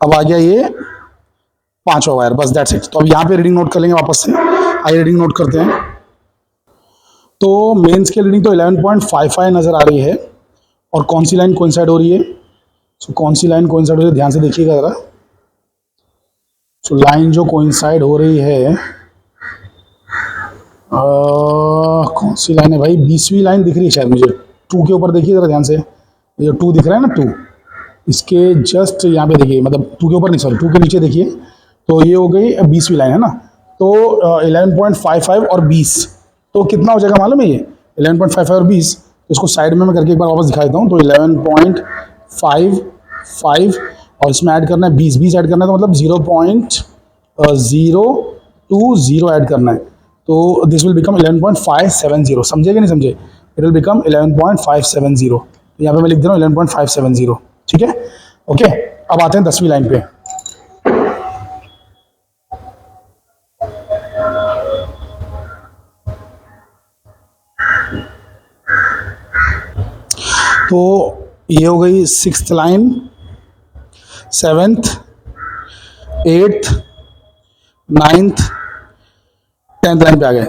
Speaker 1: अब आ गया ये पांचवा वायर, बस दैट्स इट। तो अब यहाँ पे रीडिंग नोट कर लेंगे वापस से, आइए रीडिंग नोट करते हैं। तो मेन स्केल रीडिंग तो 11.55 नज़र आ रही है, और कौन सी लाइन कोइंसाइड हो रही है, सो कौन सी लाइन कोइंसाइड हो रही है ध्यान से देखिएगा ज़रा। सो लाइन जो कोइंसाइड हो रही है, कौन सी लाइन है भाई, 20वीं लाइन दिख रही है शायद मुझे, 2 के ऊपर देखिए ज़रा ध्यान से, ये 2 दिख रहा है ना, 2 इसके जस्ट यहाँ पे देखिए, मतलब 2 के ऊपर नहीं, सॉरी 2 के नीचे देखिए, तो ये हो गई 20वीं लाइन है ना। तो 11.55 और 20, तो कितना हो जाएगा मालूम है ये, 11.55 और 20। तो इसको साइड में मैं करके एक बार वापस दिखा देता हूँ। तो 11.55 और इसमें ऐड करना है 20 ऐड करना है, तो मतलब 0.020 ऐड करना है, तो दिस विल बिकम 11.570, समझे कि नहीं समझे, इट विल बिकम 11.570। तो यहाँ पे मैं लिख दे रहा हूँ 11.570, ठीक है, ओके। अब आते हैं 10वीं लाइन पे। तो ये हो गई 6th line, 7th, 8th, 9th, 10th line पे आ गए।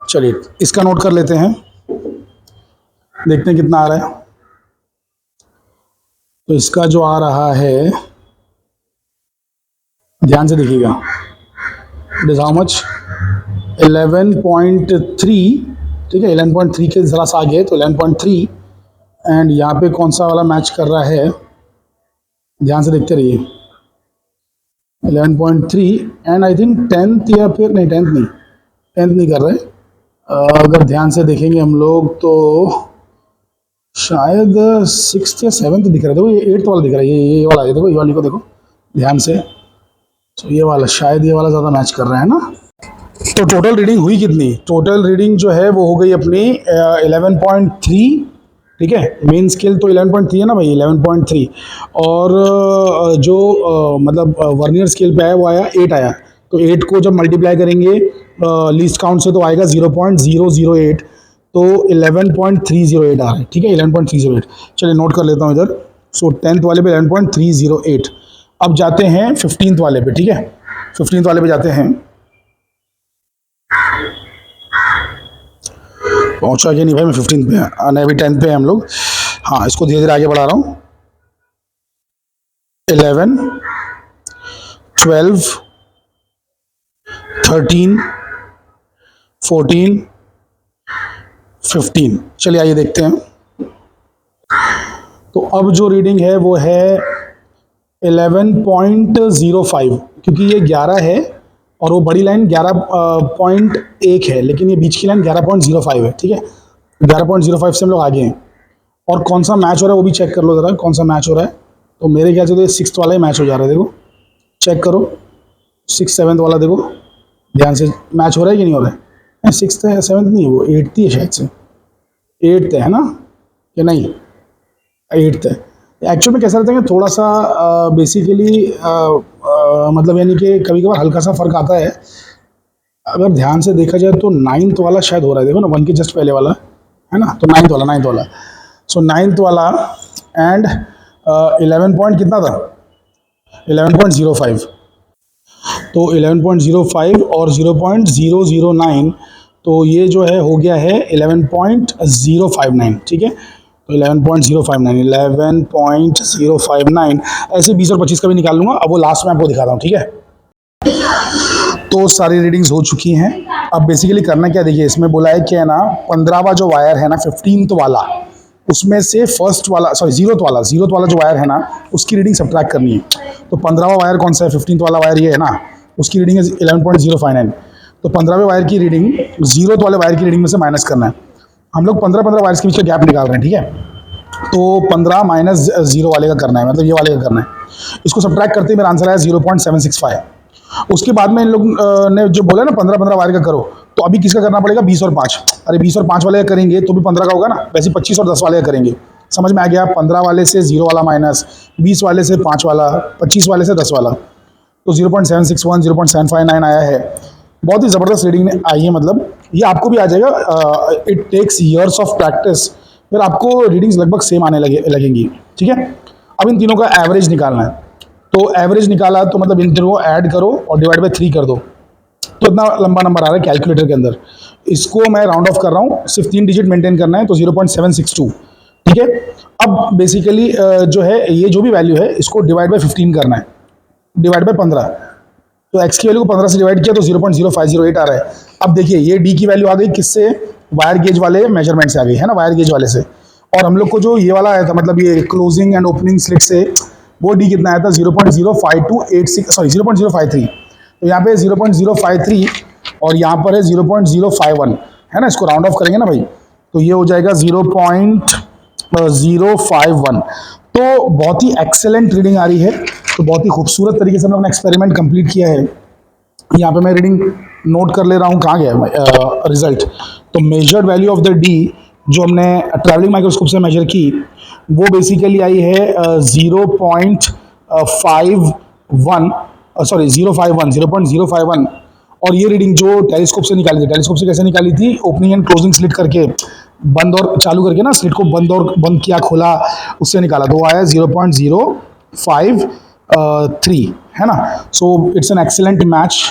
Speaker 1: चलिए इसका नोट कर लेते हैं, देखते हैं कितना आ रहा है। तो इसका जो आ रहा है, ध्यान से देखिएगा, इट इज हाउ मच, 11.3, ठीक है, 11.3 के ज़रा सा आगे, तो 11.3, एंड यहाँ पे कौन सा वाला मैच कर रहा है, ध्यान से देखते रहिए। 11.3 एंड आई थिंक 10th, या फिर नहीं 10th नहीं कर रहे, अगर ध्यान से देखेंगे हम लोग तो शायद 6th या 7th दिख रहा है। देखो ये 8th वाला दिख रहा है, ये वाला है, देखो ये वाली को देखो ध्यान से, तो ये वाला शायद, ये वाला ज़्यादा मैच कर रहा है ना। तो टोटल रीडिंग हुई कितनी, टोटल रीडिंग जो है वो हो गई अपनी 11.3, ठीक है। मेन स्केल तो 11.3 है ना भाई, 11.3, और जो मतलब वर्नियर स्केल पे आया वो आया 8 आया, तो 8 को जब मल्टीप्लाई करेंगे लीस्ट काउंट से तो आएगा 0.008, तो 11.308 आ रहा है, ठीक है, 11.308। चलिए नोट कर लेता हूँ इधर। सो 10th वाले पे 11.308। अब जाते हैं 15th वाले पे, ठीक है, 15th वाले पे जाते हैं। पहुंचा कि नहीं भाई, मैं 15th पे नहीं, अभी 10th पे हैं हम लोग। हाँ, इसको धीरे धीरे आगे बढ़ा रहा हूँ। 11, 12, 13, 14, 15। चलिए आइए देखते हैं। तो अब जो रीडिंग है वो है 11.05, क्योंकि ये 11 है और वो बड़ी लाइन 11.1 है, लेकिन ये बीच की लाइन 11.05 है, ठीक है। 11.05 से हम लोग आगे हैं। और कौन सा मैच हो रहा है वो भी चेक कर लो ज़रा, कौन सा मैच हो रहा है। तो मेरे ख्याल से तो ये 6th वाला ही मैच हो जा रहा है, देखो चेक करो, 6th 7th वाला देखो ध्यान से, मैच हो रहा है कि नहीं हो रहा है। 6th है, 7th नहीं है, वो 8th ही है शायद से, 8th है ना कि नहीं, 8th है। एक्चुअल में कैसा रहता है कि थोड़ा सा बेसिकली मतलब यानी कि कभी कभार हल्का सा फर्क आता है। अगर ध्यान से देखा जाए तो 9th वाला शायद हो रहा है, देखो ना 1 के जस्ट पहले वाला है ना, तो 9th वाला। सो 9th वाला एंड 11 पॉइंट कितना था, 11.05, तो 11.05 और 0.009, तो ये जो है हो गया है 11.059, ठीक है। तो 11.059 ऐसे 20 और 25 का भी निकाल लूँगा। अब वो लास्ट में आपको दिखाता हूँ, ठीक है। तो सारी रीडिंग्स हो चुकी हैं। अब बेसिकली करना क्या, देखिए इसमें बोला है कि है ना 15वां जो वायर है ना 15th वाला, उसमें से फर्स्ट वाला, सॉरी 0th वाला जो वायर है ना उसकी रीडिंग सब्ट्रैक्ट करनी है। तो 15वां वायर कौन सा है, 15th वाला वायर ये है ना, उसकी रीडिंग है 11.059। तो 15वें वायर की रीडिंग 0th वाले वायर की रीडिंग में से माइनस करना है। हम लोग 15 वायर्स के बीच का गैप निकाल रहे हैं, ठीक है। तो 15 माइनस 0 वाले का करना है, मतलब ये वाले का करना है। इसको सब्ट्रैक्ट करते ही मेरा आंसर आया 0.765। उसके बाद में इन लोग ने जो बोला ना 15 वायर का करो, तो अभी किसका करना पड़ेगा, 20 और 5। अरे 20 और 5 वाले का करेंगे तो भी 15 का होगा ना, वैसे 25 और 10 वाले का करेंगे। समझ में आ गया, 15 वाले से 0 वाला माइनस, 20 वाले से 5 वाला, 25 वाले से 10 वाला, तो 0.761, 0.759 आया है। बहुत ही ज़बरदस्त रीडिंग आई है, मतलब ये आपको भी आ जाएगा। It takes years of practice, फिर आपको रीडिंग्स लगभग सेम आने लगेंगी, ठीक है। अब इन तीनों का एवरेज निकालना है। तो एवरेज निकाला तो मतलब इन तीनों को ऐड करो और डिवाइड बाय 3 कर दो, तो इतना लंबा नंबर आ रहा है कैलकुलेटर के अंदर। इसको मैं राउंड ऑफ कर रहा हूँ, सिर्फ 3 डिजिट मेंटेन करना है, तो 0.762, ठीक है। अब बेसिकली जो है ये जो भी वैल्यू है इसको डिवाइड बाय 15 करना है, डिवाइड बाय 15। तो x की वैल्यू को 15 से डिवाइड किया तो 0.0508 आ रहा है। अब देखिए ये d की वैल्यू आ गई किससे, वायर गेज वाले मेजरमेंट से आ गई है ना, वायर गेज वाले से। और हम लोग को जो ये वाला आया था, मतलब ये क्लोजिंग एंड ओपनिंग स्लिट से, वो d कितना आया था 0.05286, सॉरी 0.053। तो यहाँ पे 0.053 और यहाँ पर है 0.051, है ना। इसको राउंड ऑफ करेंगे ना भाई, तो ये हो जाएगा 0.051। तो बहुत ही एक्सेलेंट रीडिंग आ रही है। तो बहुत ही खूबसूरत तरीके से हम लोगों ने एक्सपेरिमेंट कंप्लीट किया है। यहाँ पे मैं रीडिंग नोट कर ले रहा हूँ, कहाँ गया रिजल्ट। तो measured value of the D जो हमने ट्रैवलिंग माइक्रोस्कोप से मेजर की, वो बेसिकली आई है 0.051। और ये रीडिंग जो टेलीस्कोप से निकाली थी, टेलीस्कोप से कैसे निकाली थी, ओपनिंग एंड क्लोजिंग स्लिट करके, बंद और चालू करके ना, स्लिट को बंद किया खोला, उससे निकाला, तो वो आया 0.053, है ना। So it's an excellent match.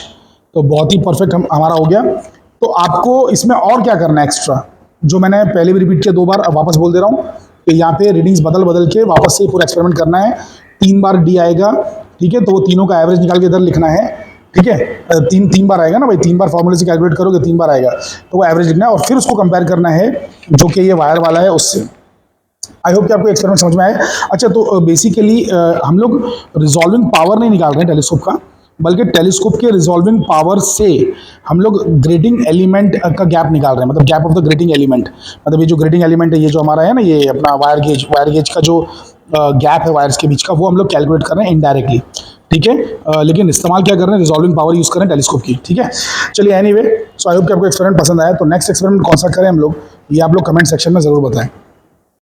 Speaker 1: तो बहुत ही परफेक्ट हमारा हो गया। तो आपको इसमें और क्या करना है एक्स्ट्रा, जो मैंने पहले भी रिपीट किया 2 बार, अब वापस बोल दे रहा हूँ कि यहाँ पे रीडिंग्स बदल के वापस से पूरा एक्सपेरिमेंट करना है। 3 बार डी आएगा, ठीक है, तो वो तीनों का एवरेज निकाल के इधर लिखना है, ठीक है। 3 बार आएगा ना भाई, 3 बार फॉर्मूले से कैलकुलेट करोगे 3 बार आएगा, तो वो एवरेज लिखना है और फिर उसको कंपेयर करना है जो कि ये वायर वाला है उससे। आई होप कि आपको एक्सपेरिमेंट समझ में आए। अच्छा, तो बेसिकली हम लोग रिजॉल्विंग पावर नहीं निकाल रहे हैं टेलीस्कोप का, बल्कि टेलीस्कोप के रिजॉल्विंग पावर से हम लोग ग्रेटिंग एलिमेंट का गैप निकाल रहे हैं, मतलब gap of the grating element. मतलब ये जो ग्रेटिंग एलिमेंट है, ये जो हमारा है ना, ये अपना वायर गेज का जो गैप है वायर्स के बीच का, वो हम लोग कैलकुलेट कर रहे हैं इनडायरेक्टली, ठीक है। लेकिन इस्तेमाल क्या कर रहे हैं, रिजॉल्विंग पावर यूज़ कर रहे हैं टेलीस्कोप की, ठीक है। चलिए एनीवे, सो आई होप कि आपको एक्सपेरिमेंट पसंद आया। तो नेक्स्ट एक्सपेरिमेंट कौन सा करें हम लोग, ये आप लोग कमेंट सेक्शन में ज़रूर बताएं।